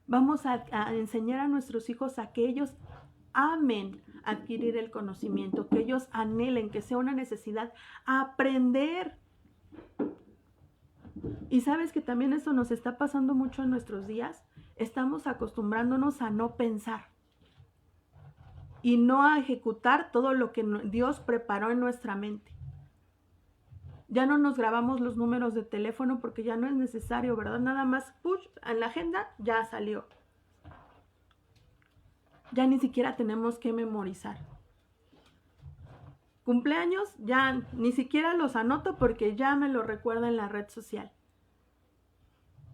[SPEAKER 1] Vamos a enseñar a nuestros hijos a que ellos amen adquirir el conocimiento, que ellos anhelen, que sea una necesidad aprender. Y sabes que también esto nos está pasando mucho en nuestros días. Estamos acostumbrándonos a no pensar y no a ejecutar todo lo que Dios preparó en nuestra mente. Ya no nos grabamos los números de teléfono porque ya no es necesario, ¿verdad? Nada más push en la agenda, ya salió. Ya ni siquiera tenemos que memorizar. Cumpleaños, ya ni siquiera los anoto porque ya me lo recuerda en la red social.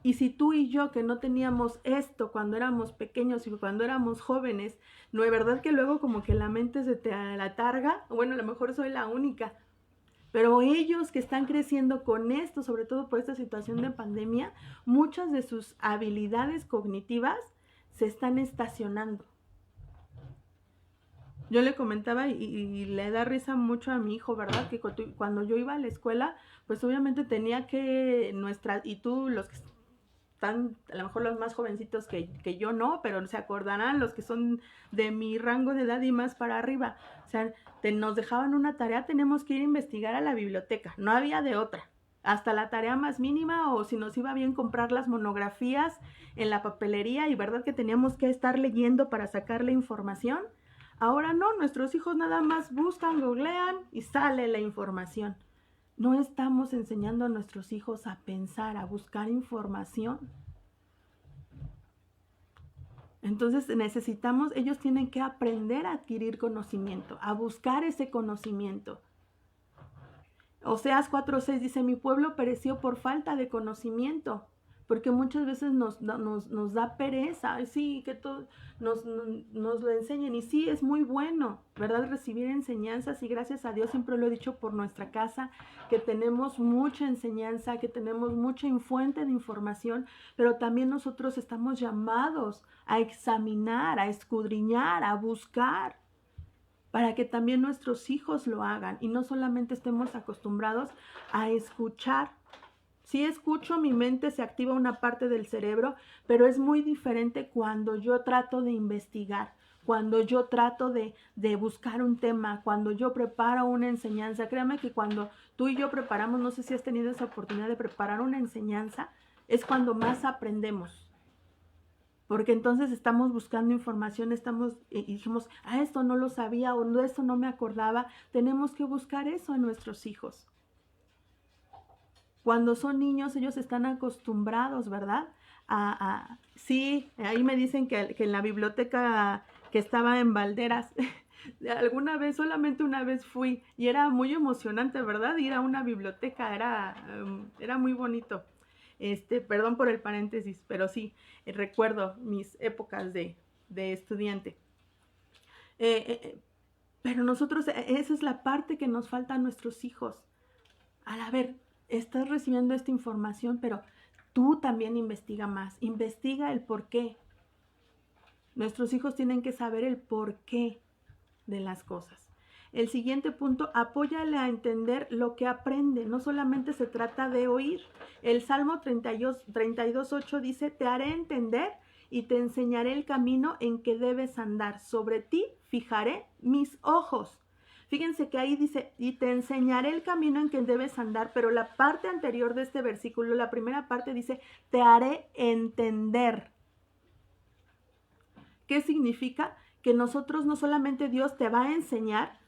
[SPEAKER 1] Y si tú y yo que no teníamos esto cuando éramos pequeños y cuando éramos jóvenes, no es verdad que luego como que la mente se te alatarga, bueno, a lo mejor soy la única, pero ellos que están creciendo con esto, sobre todo por esta situación de pandemia, muchas de sus habilidades cognitivas se están estacionando. Yo le comentaba y le da risa mucho a mi hijo, ¿verdad? Que cuando yo iba a la escuela, pues obviamente tenía que y tú los que están, a lo mejor los más jovencitos que yo no, pero se acordarán los que son de mi rango de edad y más para arriba. O sea, nos dejaban una tarea, tenemos que ir a investigar a la biblioteca, no había de otra. Hasta la tarea más mínima o si nos iba bien comprar las monografías en la papelería y verdad que teníamos que estar leyendo para sacarle información. Ahora no, nuestros hijos nada más buscan, googlean y sale la información. No estamos enseñando a nuestros hijos a pensar, a buscar información. Entonces ellos tienen que aprender a adquirir conocimiento, a buscar ese conocimiento. Oseas 4:6 dice, mi pueblo pereció por falta de conocimiento. Porque muchas veces nos da pereza, sí, que nos lo enseñen. Y sí, es muy bueno, ¿verdad? Recibir enseñanzas y gracias a Dios, siempre lo he dicho por nuestra casa, que tenemos mucha enseñanza, que tenemos mucha fuente de información, pero también nosotros estamos llamados a examinar, a escudriñar, a buscar, para que también nuestros hijos lo hagan y no solamente estemos acostumbrados a escuchar. Sí escucho, mi mente se activa una parte del cerebro, pero es muy diferente cuando yo trato de investigar, cuando yo trato de buscar un tema, cuando yo preparo una enseñanza. Créame que cuando tú y yo preparamos, no sé si has tenido esa oportunidad de preparar una enseñanza, es cuando más aprendemos. Porque entonces estamos buscando información, y dijimos, esto no lo sabía o esto no me acordaba. Tenemos que buscar eso en nuestros hijos. Cuando son niños, ellos están acostumbrados, ¿verdad? Sí, ahí me dicen que en la biblioteca que estaba en Valderas, solamente una vez fui y era muy emocionante, ¿verdad? Ir a una biblioteca, era muy bonito. Perdón por el paréntesis, pero sí, recuerdo mis épocas de estudiante. Pero nosotros, esa es la parte que nos falta a nuestros hijos. A ver, estás recibiendo esta información, pero tú también investiga más, investiga el por qué. Nuestros hijos tienen que saber el porqué de las cosas. El siguiente punto, apóyale a entender lo que aprende, no solamente se trata de oír. El Salmo 32:8 dice, te haré entender y te enseñaré el camino en que debes andar. Sobre ti fijaré mis ojos. Fíjense que ahí dice, y te enseñaré el camino en que debes andar, pero la parte anterior de este versículo, la primera parte dice, te haré entender. ¿Qué significa? Que nosotros no solamente Dios te va a enseñar,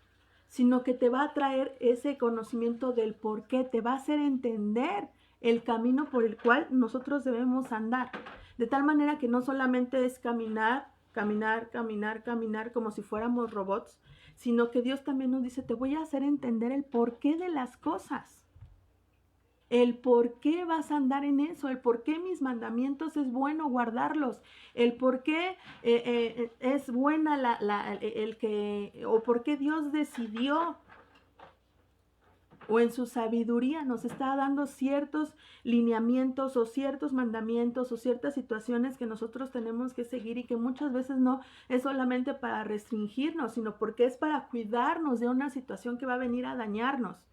[SPEAKER 1] sino que te va a traer ese conocimiento del por qué, te va a hacer entender el camino por el cual nosotros debemos andar. De tal manera que no solamente es caminar, caminar, caminar, caminar como si fuéramos robots, sino que Dios también nos dice, te voy a hacer entender el porqué de las cosas. El por qué vas a andar en eso, el por qué mis mandamientos es bueno guardarlos, el por qué es buena o por qué Dios decidió o en su sabiduría nos está dando ciertos lineamientos o ciertos mandamientos o ciertas situaciones que nosotros tenemos que seguir y que muchas veces no es solamente para restringirnos, sino porque es para cuidarnos de una situación que va a venir a dañarnos.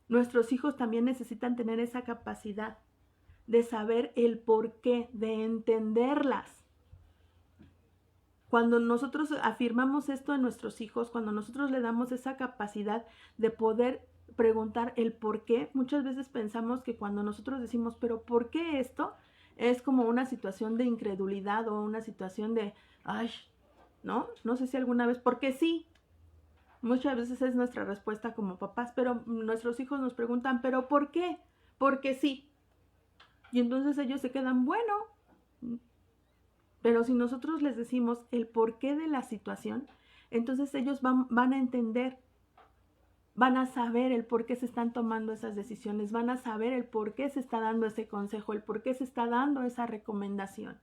[SPEAKER 1] Nuestros hijos también necesitan tener esa capacidad de saber el porqué, de entenderlas. Cuando nosotros afirmamos esto en nuestros hijos, cuando nosotros le damos esa capacidad de poder preguntar el por qué, muchas veces pensamos que cuando nosotros decimos, pero ¿por qué esto? Es como una situación de incredulidad o una situación de, ay, ¿no? No sé si alguna vez, porque sí. Muchas veces es nuestra respuesta como papás, pero nuestros hijos nos preguntan, ¿pero por qué? Porque sí. Y entonces ellos se quedan, bueno, pero si nosotros les decimos el porqué de la situación, entonces ellos van a entender, van a saber el por qué se están tomando esas decisiones, van a saber el por qué se está dando ese consejo, el por qué se está dando esa recomendación.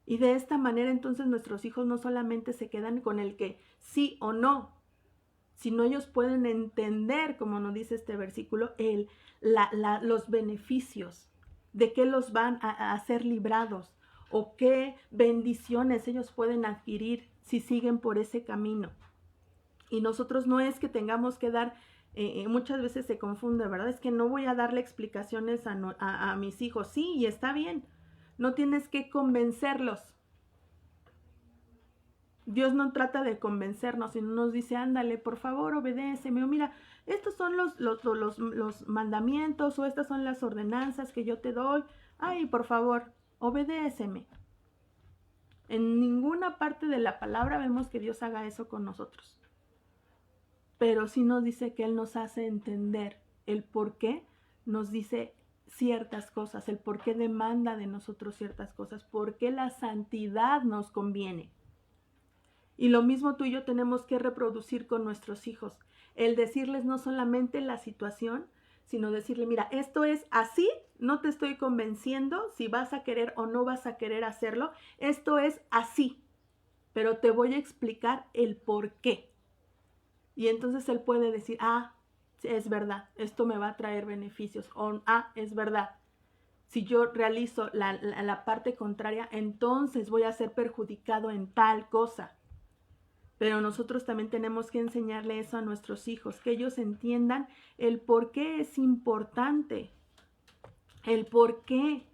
[SPEAKER 1] Y de esta manera entonces nuestros hijos no solamente se quedan con el que sí o no, sino ellos pueden entender, como nos dice este versículo, los beneficios, de qué los van a ser librados o qué bendiciones ellos pueden adquirir si siguen por ese camino. Y nosotros no es que tengamos que dar, muchas veces se confunde, ¿verdad? Es que no voy a darle explicaciones a mis hijos. Sí, y está bien, no tienes que convencerlos. Dios no trata de convencernos, sino nos dice, ándale, por favor, obedéceme. O mira, estos son los mandamientos o estas son las ordenanzas que yo te doy. Ay, por favor, obedéceme. En ninguna parte de la palabra vemos que Dios haga eso con nosotros. Pero sí nos dice que Él nos hace entender el por qué nos dice ciertas cosas, el por qué demanda de nosotros ciertas cosas, por qué la santidad nos conviene. Y lo mismo tú y yo tenemos que reproducir con nuestros hijos. El decirles no solamente la situación, sino decirle, mira, esto es así, no te estoy convenciendo si vas a querer o no vas a querer hacerlo, esto es así, pero te voy a explicar el por qué. Y entonces él puede decir, es verdad, esto me va a traer beneficios, o es verdad. Si yo realizo la parte contraria, entonces voy a ser perjudicado en tal cosa. Pero nosotros también tenemos que enseñarle eso a nuestros hijos, que ellos entiendan el por qué es importante, el por qué.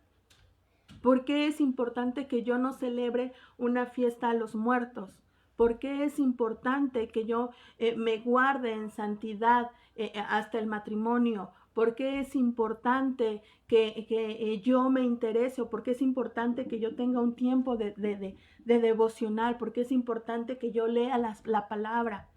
[SPEAKER 1] ¿Por qué es importante que yo no celebre una fiesta a los muertos? ¿Por qué es importante que yo me guarde en santidad hasta el matrimonio? ¿Por qué es importante que yo me interese? ¿O por qué es importante que yo tenga un tiempo de devocional? ¿Por qué es importante que yo lea la palabra?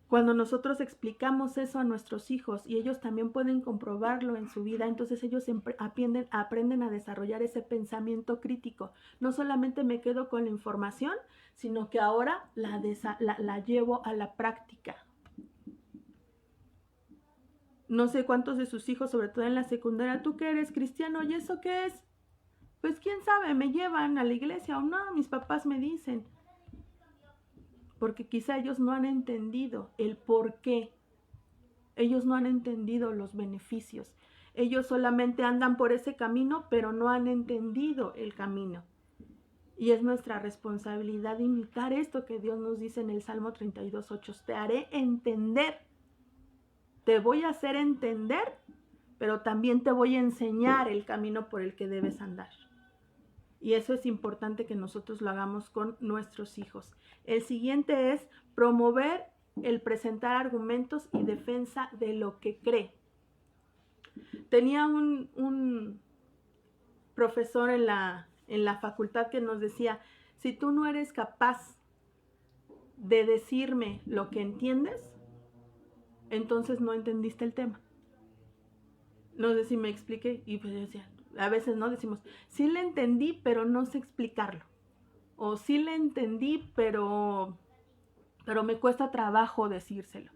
[SPEAKER 1] Cuando nosotros explicamos eso a nuestros hijos y ellos también pueden comprobarlo en su vida, entonces ellos aprenden a desarrollar ese pensamiento crítico. No solamente me quedo con la información, sino que ahora la llevo a la práctica. No sé cuántos de sus hijos, sobre todo en la secundaria, ¿tú que eres cristiano? ¿Y eso qué es? Pues quién sabe, me llevan a la iglesia o no, mis papás me dicen. Porque quizá ellos no han entendido el por qué. Ellos no han entendido los beneficios. Ellos solamente andan por ese camino, pero no han entendido el camino. Y es nuestra responsabilidad imitar esto que Dios nos dice en el Salmo 32:8. Te haré entender. Te voy a hacer entender, pero también te voy a enseñar el camino por el que debes andar. Y eso es importante que nosotros lo hagamos con nuestros hijos. El siguiente es promover el presentar argumentos y defensa de lo que cree. Tenía un profesor en la facultad que nos decía, si tú no eres capaz de decirme lo que entiendes, entonces no entendiste el tema. No sé si me expliqué. Y pues yo decía, a veces no decimos, sí le entendí, pero no sé explicarlo. O sí le entendí, pero me cuesta trabajo decírselo.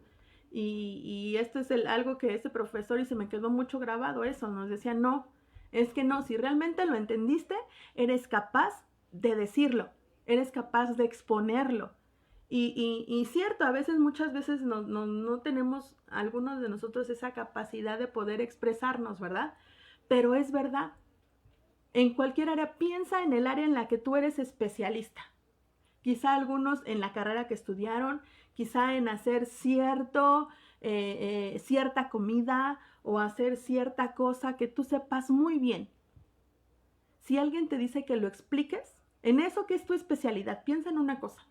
[SPEAKER 1] Y esto es algo que ese profesor, y se me quedó mucho grabado eso, nos decía, no, es que no, si realmente lo entendiste, eres capaz de decirlo, eres capaz de exponerlo. Y cierto, a veces, muchas veces no tenemos algunos de nosotros esa capacidad de poder expresarnos, ¿verdad? Pero es verdad. En cualquier área, piensa en el área en la que tú eres especialista. Quizá algunos en la carrera que estudiaron, quizá en hacer cierta comida o hacer cierta cosa que tú sepas muy bien. Si alguien te dice que lo expliques, en eso que es tu especialidad, piensa en una cosa.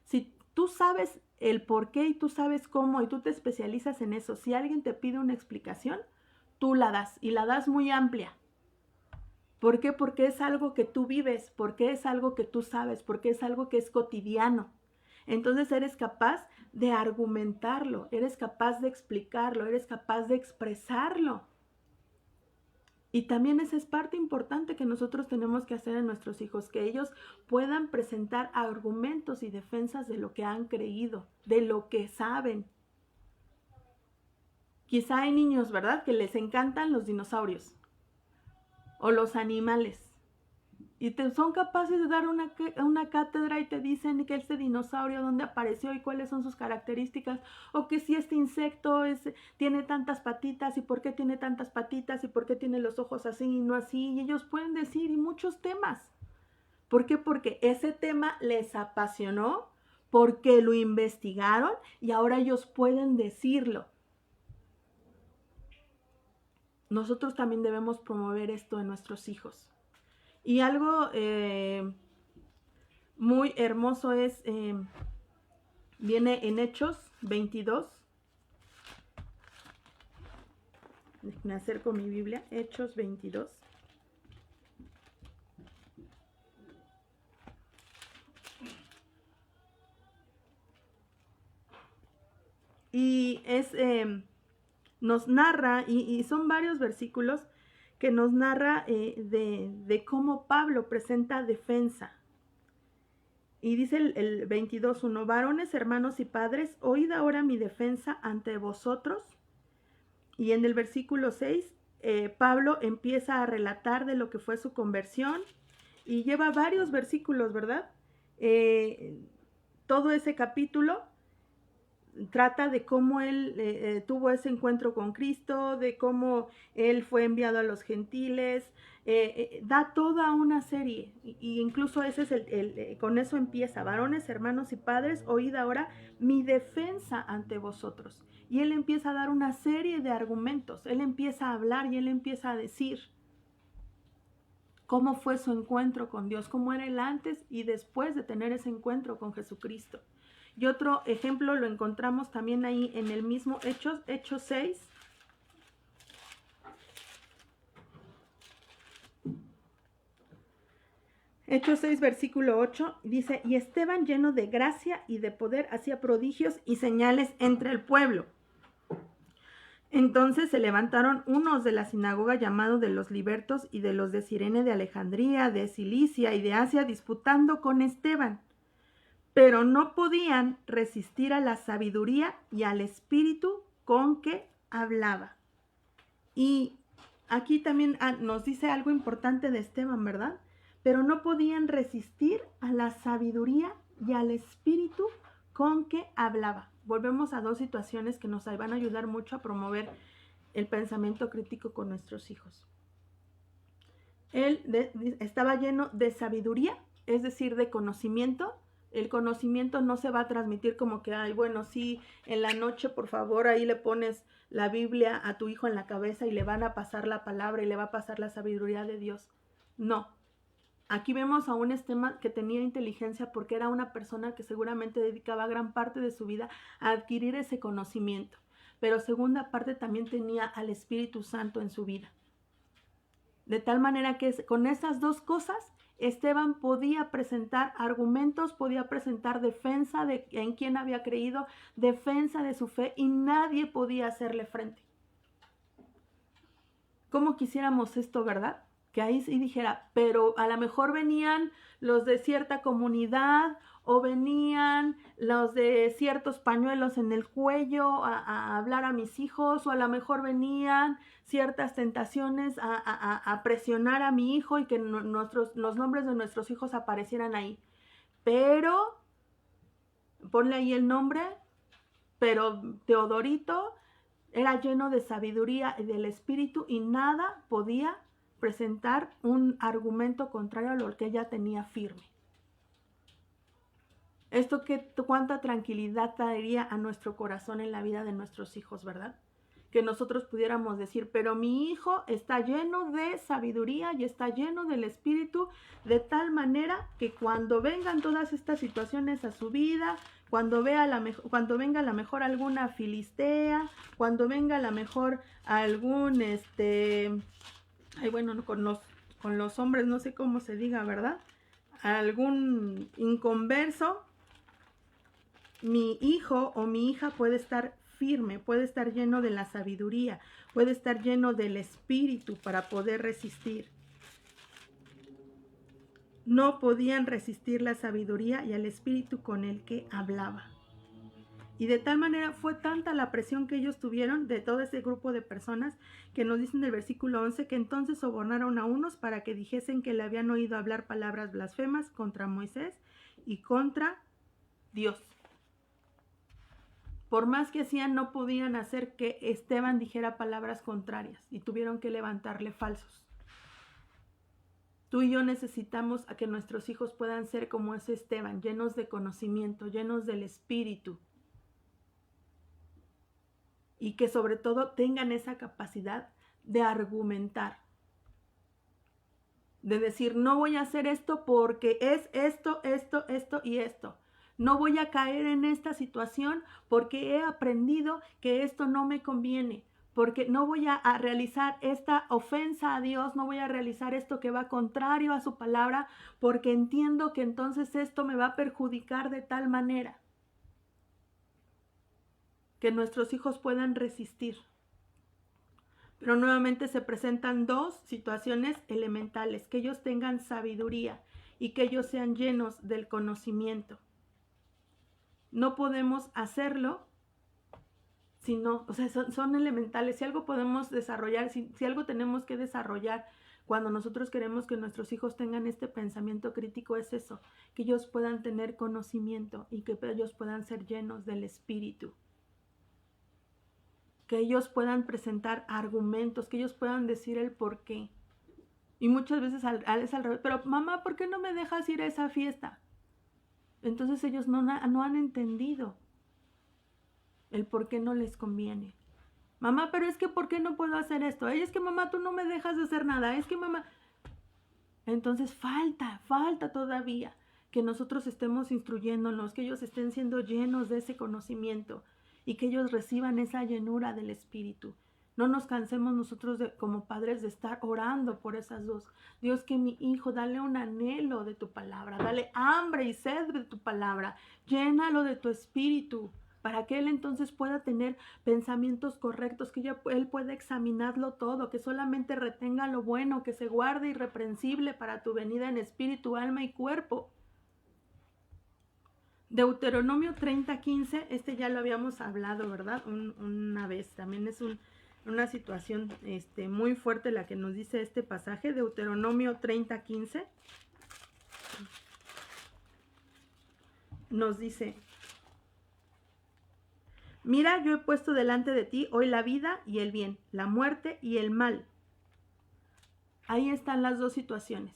[SPEAKER 1] Si tú sabes el por qué y tú sabes cómo y tú te especializas en eso, si alguien te pide una explicación, tú la das y la das muy amplia. ¿Por qué? Porque es algo que tú vives, porque es algo que tú sabes, porque es algo que es cotidiano. Entonces eres capaz de argumentarlo, eres capaz de explicarlo, eres capaz de expresarlo. Y también esa es parte importante que nosotros tenemos que hacer en nuestros hijos, que ellos puedan presentar argumentos y defensas de lo que han creído, de lo que saben. Quizá hay niños, ¿verdad?, que les encantan los dinosaurios o los animales. Y son capaces de dar una cátedra y te dicen que este dinosaurio dónde apareció y cuáles son sus características, o que si este insecto tiene tantas patitas y por qué tiene tantas patitas y por qué tiene los ojos así y no así, y ellos pueden decir y muchos temas. ¿Por qué? Porque ese tema les apasionó, porque lo investigaron y ahora ellos pueden decirlo. Nosotros también debemos promover esto en nuestros hijos. Y algo muy hermoso viene en Hechos 22. Me acerco a mi Biblia, Hechos 22. Y nos narra, y son varios versículos que nos narra de cómo Pablo presenta defensa. Y dice el 22:1, varones, hermanos y padres, oíd ahora mi defensa ante vosotros. Y en el versículo 6, Pablo empieza a relatar de lo que fue su conversión y lleva varios versículos, ¿verdad? Todo ese capítulo trata de cómo él tuvo ese encuentro con Cristo, de cómo él fue enviado a los gentiles, da toda una serie, y incluso ese es con eso empieza, varones, hermanos y padres, oíd ahora mi defensa ante vosotros. Y él empieza a dar una serie de argumentos, él empieza a hablar y él empieza a decir cómo fue su encuentro con Dios, cómo era él antes y después de tener ese encuentro con Jesucristo. Y otro ejemplo lo encontramos también ahí en el mismo Hechos 6. Hechos 6, versículo 8, dice, y Esteban, lleno de gracia y de poder, hacía prodigios y señales entre el pueblo. Entonces se levantaron unos de la sinagoga llamados de los libertos y de los de Cirene, de Alejandría, de Cilicia y de Asia, disputando con Esteban. Pero no podían resistir a la sabiduría y al espíritu con que hablaba. Y aquí también nos dice algo importante de Esteban, ¿verdad? Pero no podían resistir a la sabiduría y al espíritu con que hablaba. Volvemos a dos situaciones que nos van a ayudar mucho a promover el pensamiento crítico con nuestros hijos. Él estaba lleno de sabiduría, es decir, de conocimiento. El conocimiento no se va a transmitir como que, ay, bueno, sí, en la noche, por favor, ahí le pones la Biblia a tu hijo en la cabeza y le van a pasar la palabra y le va a pasar la sabiduría de Dios. No. Aquí vemos a un Esteban que tenía inteligencia porque era una persona que seguramente dedicaba gran parte de su vida a adquirir ese conocimiento. Pero segunda parte también tenía al Espíritu Santo en su vida. De tal manera que con esas dos cosas, Esteban podía presentar argumentos, podía presentar defensa de en quién había creído, defensa de su fe, y nadie podía hacerle frente. ¿Cómo quisiéramos esto, verdad? Que ahí sí dijera, pero a lo mejor venían los de cierta comunidad o venían los de ciertos pañuelos en el cuello a hablar a mis hijos, o a lo mejor venían ciertas tentaciones a presionar a mi hijo y que los nombres de nuestros hijos aparecieran ahí. Pero, ponle ahí el nombre, pero Teodorito era lleno de sabiduría y del espíritu y nada podía presentar un argumento contrario a lo que ella tenía firme. Esto que cuánta tranquilidad traería a nuestro corazón en la vida de nuestros hijos, ¿verdad? Que nosotros pudiéramos decir, pero mi hijo está lleno de sabiduría y está lleno del espíritu, de tal manera que cuando vengan todas estas situaciones a su vida, cuando venga a la mejor alguna filistea, cuando venga a la mejor algún, con los hombres no sé cómo se diga, ¿verdad? Algún inconverso, mi hijo o mi hija puede estar firme, puede estar lleno de la sabiduría, puede estar lleno del espíritu para poder resistir. No podían resistir la sabiduría y al espíritu con el que hablaba. Y de tal manera fue tanta la presión que ellos tuvieron de todo ese grupo de personas que nos dice en el versículo 11 que entonces sobornaron a unos para que dijesen que le habían oído hablar palabras blasfemas contra Moisés y contra Dios. Por más que hacían, no podían hacer que Esteban dijera palabras contrarias y tuvieron que levantarle falsos. Tú y yo necesitamos a que nuestros hijos puedan ser como ese Esteban, llenos de conocimiento, llenos del espíritu. Y que sobre todo tengan esa capacidad de argumentar. De decir, no voy a hacer esto porque es esto, esto, esto y esto. No voy a caer en esta situación porque he aprendido que esto no me conviene, porque no voy a realizar esta ofensa a Dios, no voy a realizar esto que va contrario a su palabra, porque entiendo que entonces esto me va a perjudicar de tal manera. Que nuestros hijos puedan resistir. Pero nuevamente se presentan dos situaciones elementales, que ellos tengan sabiduría y que ellos sean llenos del conocimiento. No podemos hacerlo si no, o sea, son elementales. Si algo podemos desarrollar, si algo tenemos que desarrollar cuando nosotros queremos que nuestros hijos tengan este pensamiento crítico, es eso, que ellos puedan tener conocimiento y que ellos puedan ser llenos del espíritu. Que ellos puedan presentar argumentos, que ellos puedan decir el por qué. Y muchas veces es al revés, pero mamá, ¿por qué no me dejas ir a esa fiesta? Entonces ellos no han entendido el por qué no les conviene. Mamá, pero es que ¿por qué no puedo hacer esto? Es que mamá, tú no me dejas de hacer nada, es que mamá... Entonces falta todavía que nosotros estemos instruyéndonos, que ellos estén siendo llenos de ese conocimiento y que ellos reciban esa llenura del espíritu. No nos cansemos nosotros como padres de estar orando por esas dos. Dios, que mi hijo, dale un anhelo de tu palabra, dale hambre y sed de tu palabra, llénalo de tu espíritu, para que él entonces pueda tener pensamientos correctos, que él pueda examinarlo todo, que solamente retenga lo bueno, que se guarde irreprensible para tu venida en espíritu, alma y cuerpo. Deuteronomio 30:15, ya lo habíamos hablado, ¿verdad? Una vez, también es una situación muy fuerte la que nos dice este pasaje, Deuteronomio 30:15. Nos dice: mira, yo he puesto delante de ti hoy la vida y el bien, la muerte y el mal. Ahí están las dos situaciones.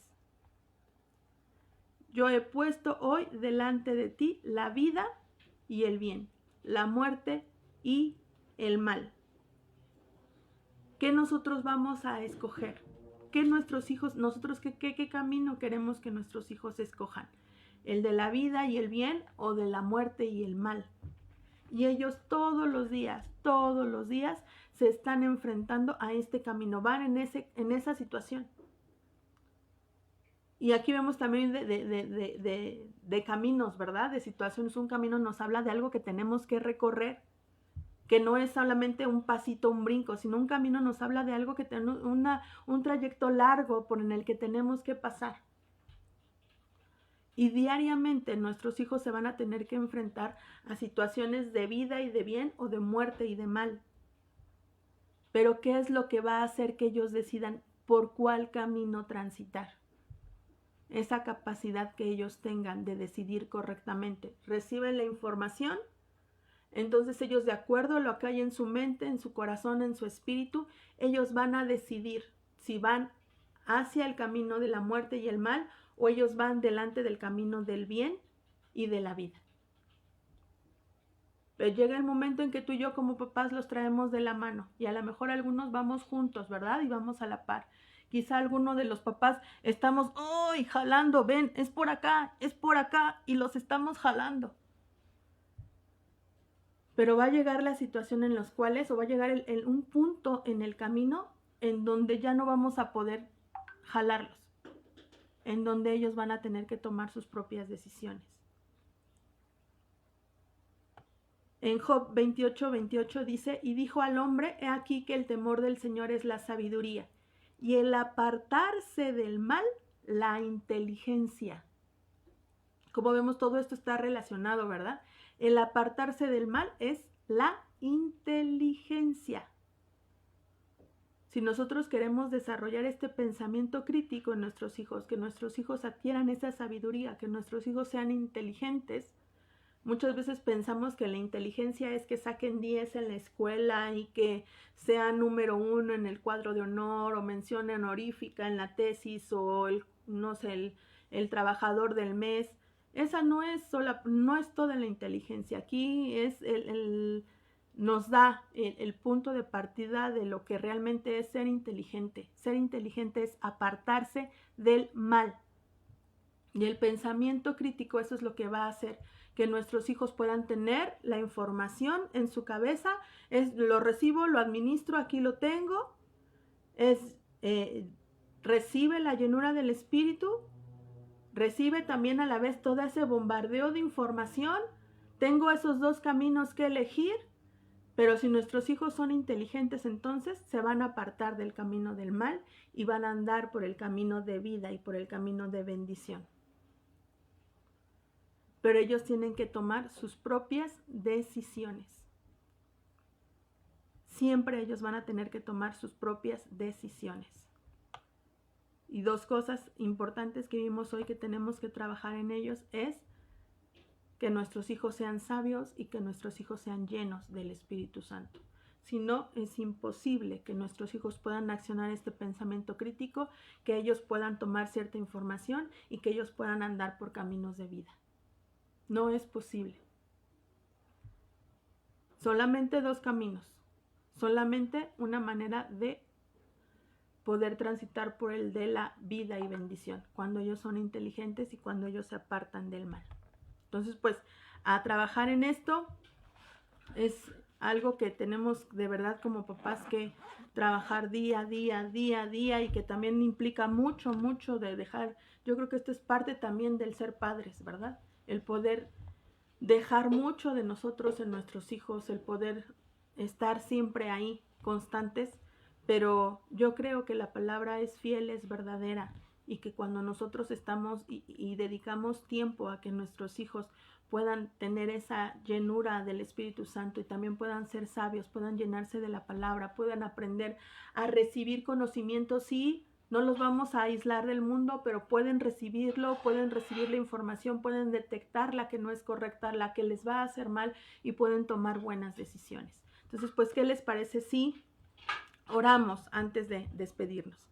[SPEAKER 1] Yo he puesto hoy delante de ti la vida y el bien, la muerte y el mal. ¿Qué nosotros vamos a escoger? ¿Qué nuestros hijos, nosotros qué camino queremos que nuestros hijos escojan? ¿El de la vida y el bien o de la muerte y el mal? Y ellos todos los días se están enfrentando a este camino, van en esa situación. Y aquí vemos también de caminos, ¿verdad? De situaciones. Un camino nos habla de algo que tenemos que recorrer, que no es solamente un pasito, un brinco, sino un camino nos habla de algo que tiene un trayecto largo por en el que tenemos que pasar. Y diariamente nuestros hijos se van a tener que enfrentar a situaciones de vida y de bien o de muerte y de mal. Pero ¿qué es lo que va a hacer que ellos decidan por cuál camino transitar? Esa capacidad que ellos tengan de decidir correctamente. Reciben la información, entonces ellos, de acuerdo a lo que hay en su mente, en su corazón, en su espíritu, ellos van a decidir si van hacia el camino de la muerte y el mal, o ellos van delante del camino del bien y de la vida. Pero llega el momento en que tú y yo como papás los traemos de la mano, y a lo mejor algunos vamos juntos, ¿verdad? Y vamos a la par. Quizá alguno de los papás estamos, ¡ay!, jalando, ven, es por acá, y los estamos jalando. Pero va a llegar la situación en los cuales, o va a llegar un punto en el camino en donde ya no vamos a poder jalarlos, en donde ellos van a tener que tomar sus propias decisiones. En Job 28:28 dice, y dijo al hombre, he aquí que el temor del Señor es la sabiduría, y el apartarse del mal, la inteligencia. Como vemos, todo esto está relacionado, ¿verdad? El apartarse del mal es la inteligencia. Si nosotros queremos desarrollar este pensamiento crítico en nuestros hijos, que nuestros hijos adquieran esa sabiduría, que nuestros hijos sean inteligentes, muchas veces pensamos que la inteligencia es que saquen 10 en la escuela y que sean número 1 en el cuadro de honor o mención honorífica en la tesis o el trabajador del mes. Esa no es toda la inteligencia. Aquí es nos da el punto de partida de lo que realmente es ser inteligente. Ser inteligente es apartarse del mal. Y el pensamiento crítico, eso es lo que va a hacer que nuestros hijos puedan tener la información en su cabeza. Lo recibo, lo administro, aquí lo tengo. Recibe la llenura del espíritu. Recibe también a la vez todo ese bombardeo de información. Tengo esos dos caminos que elegir. Pero si nuestros hijos son inteligentes, entonces se van a apartar del camino del mal y van a andar por el camino de vida y por el camino de bendición. Pero ellos tienen que tomar sus propias decisiones. Siempre ellos van a tener que tomar sus propias decisiones. Y dos cosas importantes que vimos hoy que tenemos que trabajar en ellos es que nuestros hijos sean sabios y que nuestros hijos sean llenos del Espíritu Santo. Si no, es imposible que nuestros hijos puedan accionar este pensamiento crítico, que ellos puedan tomar cierta información y que ellos puedan andar por caminos de vida. No es posible. Solamente dos caminos. Solamente una manera de poder transitar por el de la vida y bendición, cuando ellos son inteligentes y cuando ellos se apartan del mal. Entonces, pues, a trabajar en esto es algo que tenemos de verdad como papás que trabajar día a día y que también implica mucho de dejar. Yo creo que esto es parte también del ser padres, ¿verdad? El poder dejar mucho de nosotros en nuestros hijos, el poder estar siempre ahí, constantes, pero yo creo que la palabra es fiel, es verdadera, y que cuando nosotros estamos y dedicamos tiempo a que nuestros hijos puedan tener esa llenura del Espíritu Santo y también puedan ser sabios, puedan llenarse de la palabra, puedan aprender a recibir conocimientos, sí, no los vamos a aislar del mundo, pero pueden recibirlo, pueden recibir la información, pueden detectar la que no es correcta, la que les va a hacer mal y pueden tomar buenas decisiones. Entonces, pues, ¿qué les parece si oramos antes de despedirnos?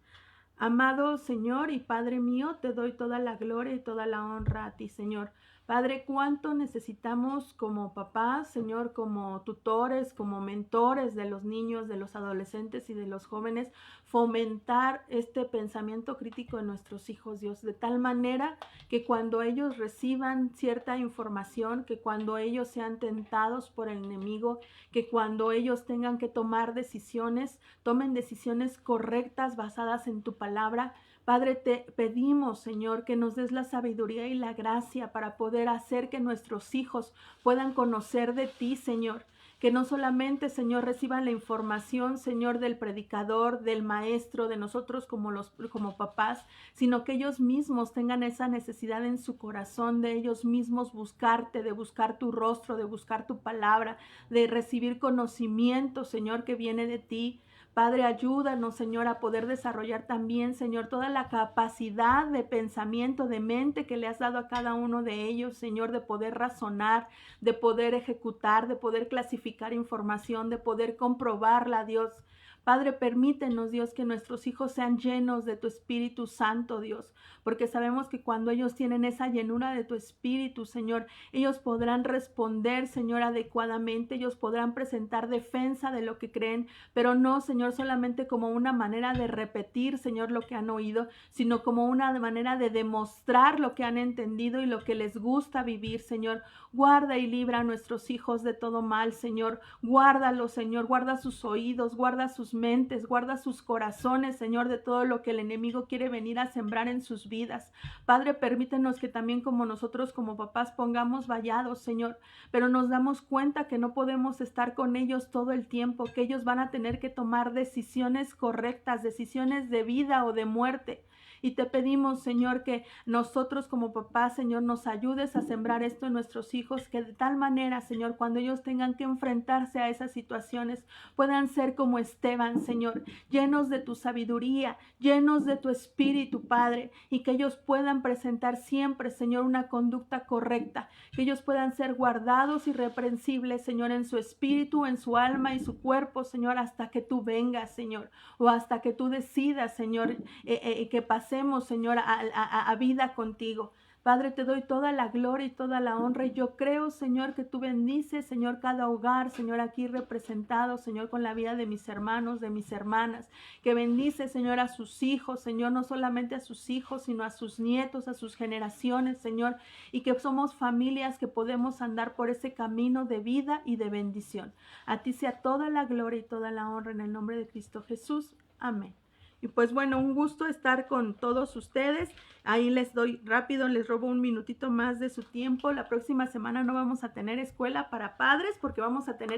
[SPEAKER 1] Amado Señor y Padre mío, te doy toda la gloria y toda la honra a ti, Señor. Padre, cuánto necesitamos como papás, Señor, como tutores, como mentores de los niños, de los adolescentes y de los jóvenes, fomentar este pensamiento crítico en nuestros hijos, Dios, de tal manera que cuando ellos reciban cierta información, que cuando ellos sean tentados por el enemigo, que cuando ellos tengan que tomar decisiones, tomen decisiones correctas basadas en tu palabra. Padre, te pedimos, Señor, que nos des la sabiduría y la gracia para poder hacer que nuestros hijos puedan conocer de ti, Señor. que no solamente, Señor, reciban la información, Señor, del predicador, del maestro, de nosotros como papás, sino que ellos mismos tengan esa necesidad en su corazón, de ellos mismos buscarte, de buscar tu rostro, de buscar tu palabra, de recibir conocimiento, Señor, que viene de ti. Padre, ayúdanos, Señor, a poder desarrollar también, Señor, toda la capacidad de pensamiento, de mente que le has dado a cada uno de ellos, Señor, de poder razonar, de poder ejecutar, de poder clasificar información, de poder comprobarla, Dios. Padre, permítenos, Dios, que nuestros hijos sean llenos de tu Espíritu Santo, Dios, porque sabemos que cuando ellos tienen esa llenura de tu Espíritu, Señor, ellos podrán responder, Señor, adecuadamente, ellos podrán presentar defensa de lo que creen, pero no, Señor, solamente como una manera de repetir, Señor, lo que han oído, sino como una manera de demostrar lo que han entendido y lo que les gusta vivir, Señor. Guarda y libra a nuestros hijos de todo mal, Señor. Guárdalos, Señor. Guarda sus oídos, guarda sus mentes, guarda sus corazones, Señor, de todo lo que el enemigo quiere venir a sembrar en sus vidas. Padre, permítenos que también como nosotros como papás pongamos vallados, Señor, pero nos damos cuenta que no podemos estar con ellos todo el tiempo, que ellos van a tener que tomar decisiones correctas, decisiones de vida o de muerte. Y te pedimos, Señor, que nosotros como papás, Señor, nos ayudes a sembrar esto en nuestros hijos, que de tal manera, Señor, cuando ellos tengan que enfrentarse a esas situaciones, puedan ser como Esteban, Señor, llenos de tu sabiduría, llenos de tu espíritu, Padre, y que ellos puedan presentar siempre, Señor, una conducta correcta, que ellos puedan ser guardados irreprensibles, Señor, en su espíritu, en su alma y su cuerpo, Señor, hasta que tú vengas, Señor, o hasta que tú decidas, Señor, que pasemos, Señor, a vida contigo. Padre, te doy toda la gloria y toda la honra y yo creo, Señor, que tú bendices, Señor, cada hogar, Señor, aquí representado, Señor, con la vida de mis hermanos, de mis hermanas, que bendice, Señor, a sus hijos, Señor, no solamente a sus hijos, sino a sus nietos, a sus generaciones, Señor, y que somos familias que podemos andar por ese camino de vida y de bendición. A ti sea toda la gloria y toda la honra en el nombre de Cristo Jesús. Amén. Y pues bueno, un gusto estar con todos ustedes. Ahí les doy rápido, les robo un minutito más de su tiempo. La próxima semana no vamos a tener escuela para padres porque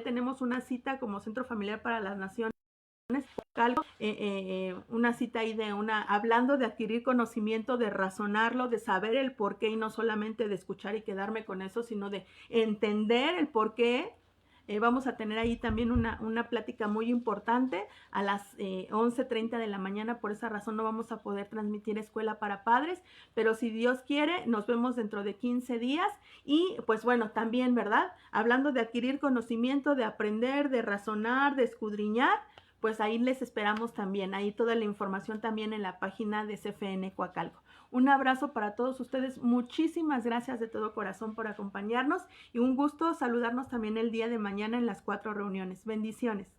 [SPEAKER 1] tenemos una cita como Centro Familiar para las Naciones. Una cita ahí hablando de adquirir conocimiento, de razonarlo, de saber el por qué y no solamente de escuchar y quedarme con eso, sino de entender el por qué. Vamos a tener ahí también una plática muy importante a las 11:30 de la mañana. Por esa razón no vamos a poder transmitir escuela para padres, pero si Dios quiere, nos vemos dentro de 15 días. Y pues bueno, también, ¿verdad? Hablando de adquirir conocimiento, de aprender, de razonar, de escudriñar, pues ahí les esperamos también. Ahí toda la información también en la página de CFN Coacalco. Un abrazo para todos ustedes. Muchísimas gracias de todo corazón por acompañarnos y un gusto saludarnos también el día de mañana en las 4 reuniones. Bendiciones.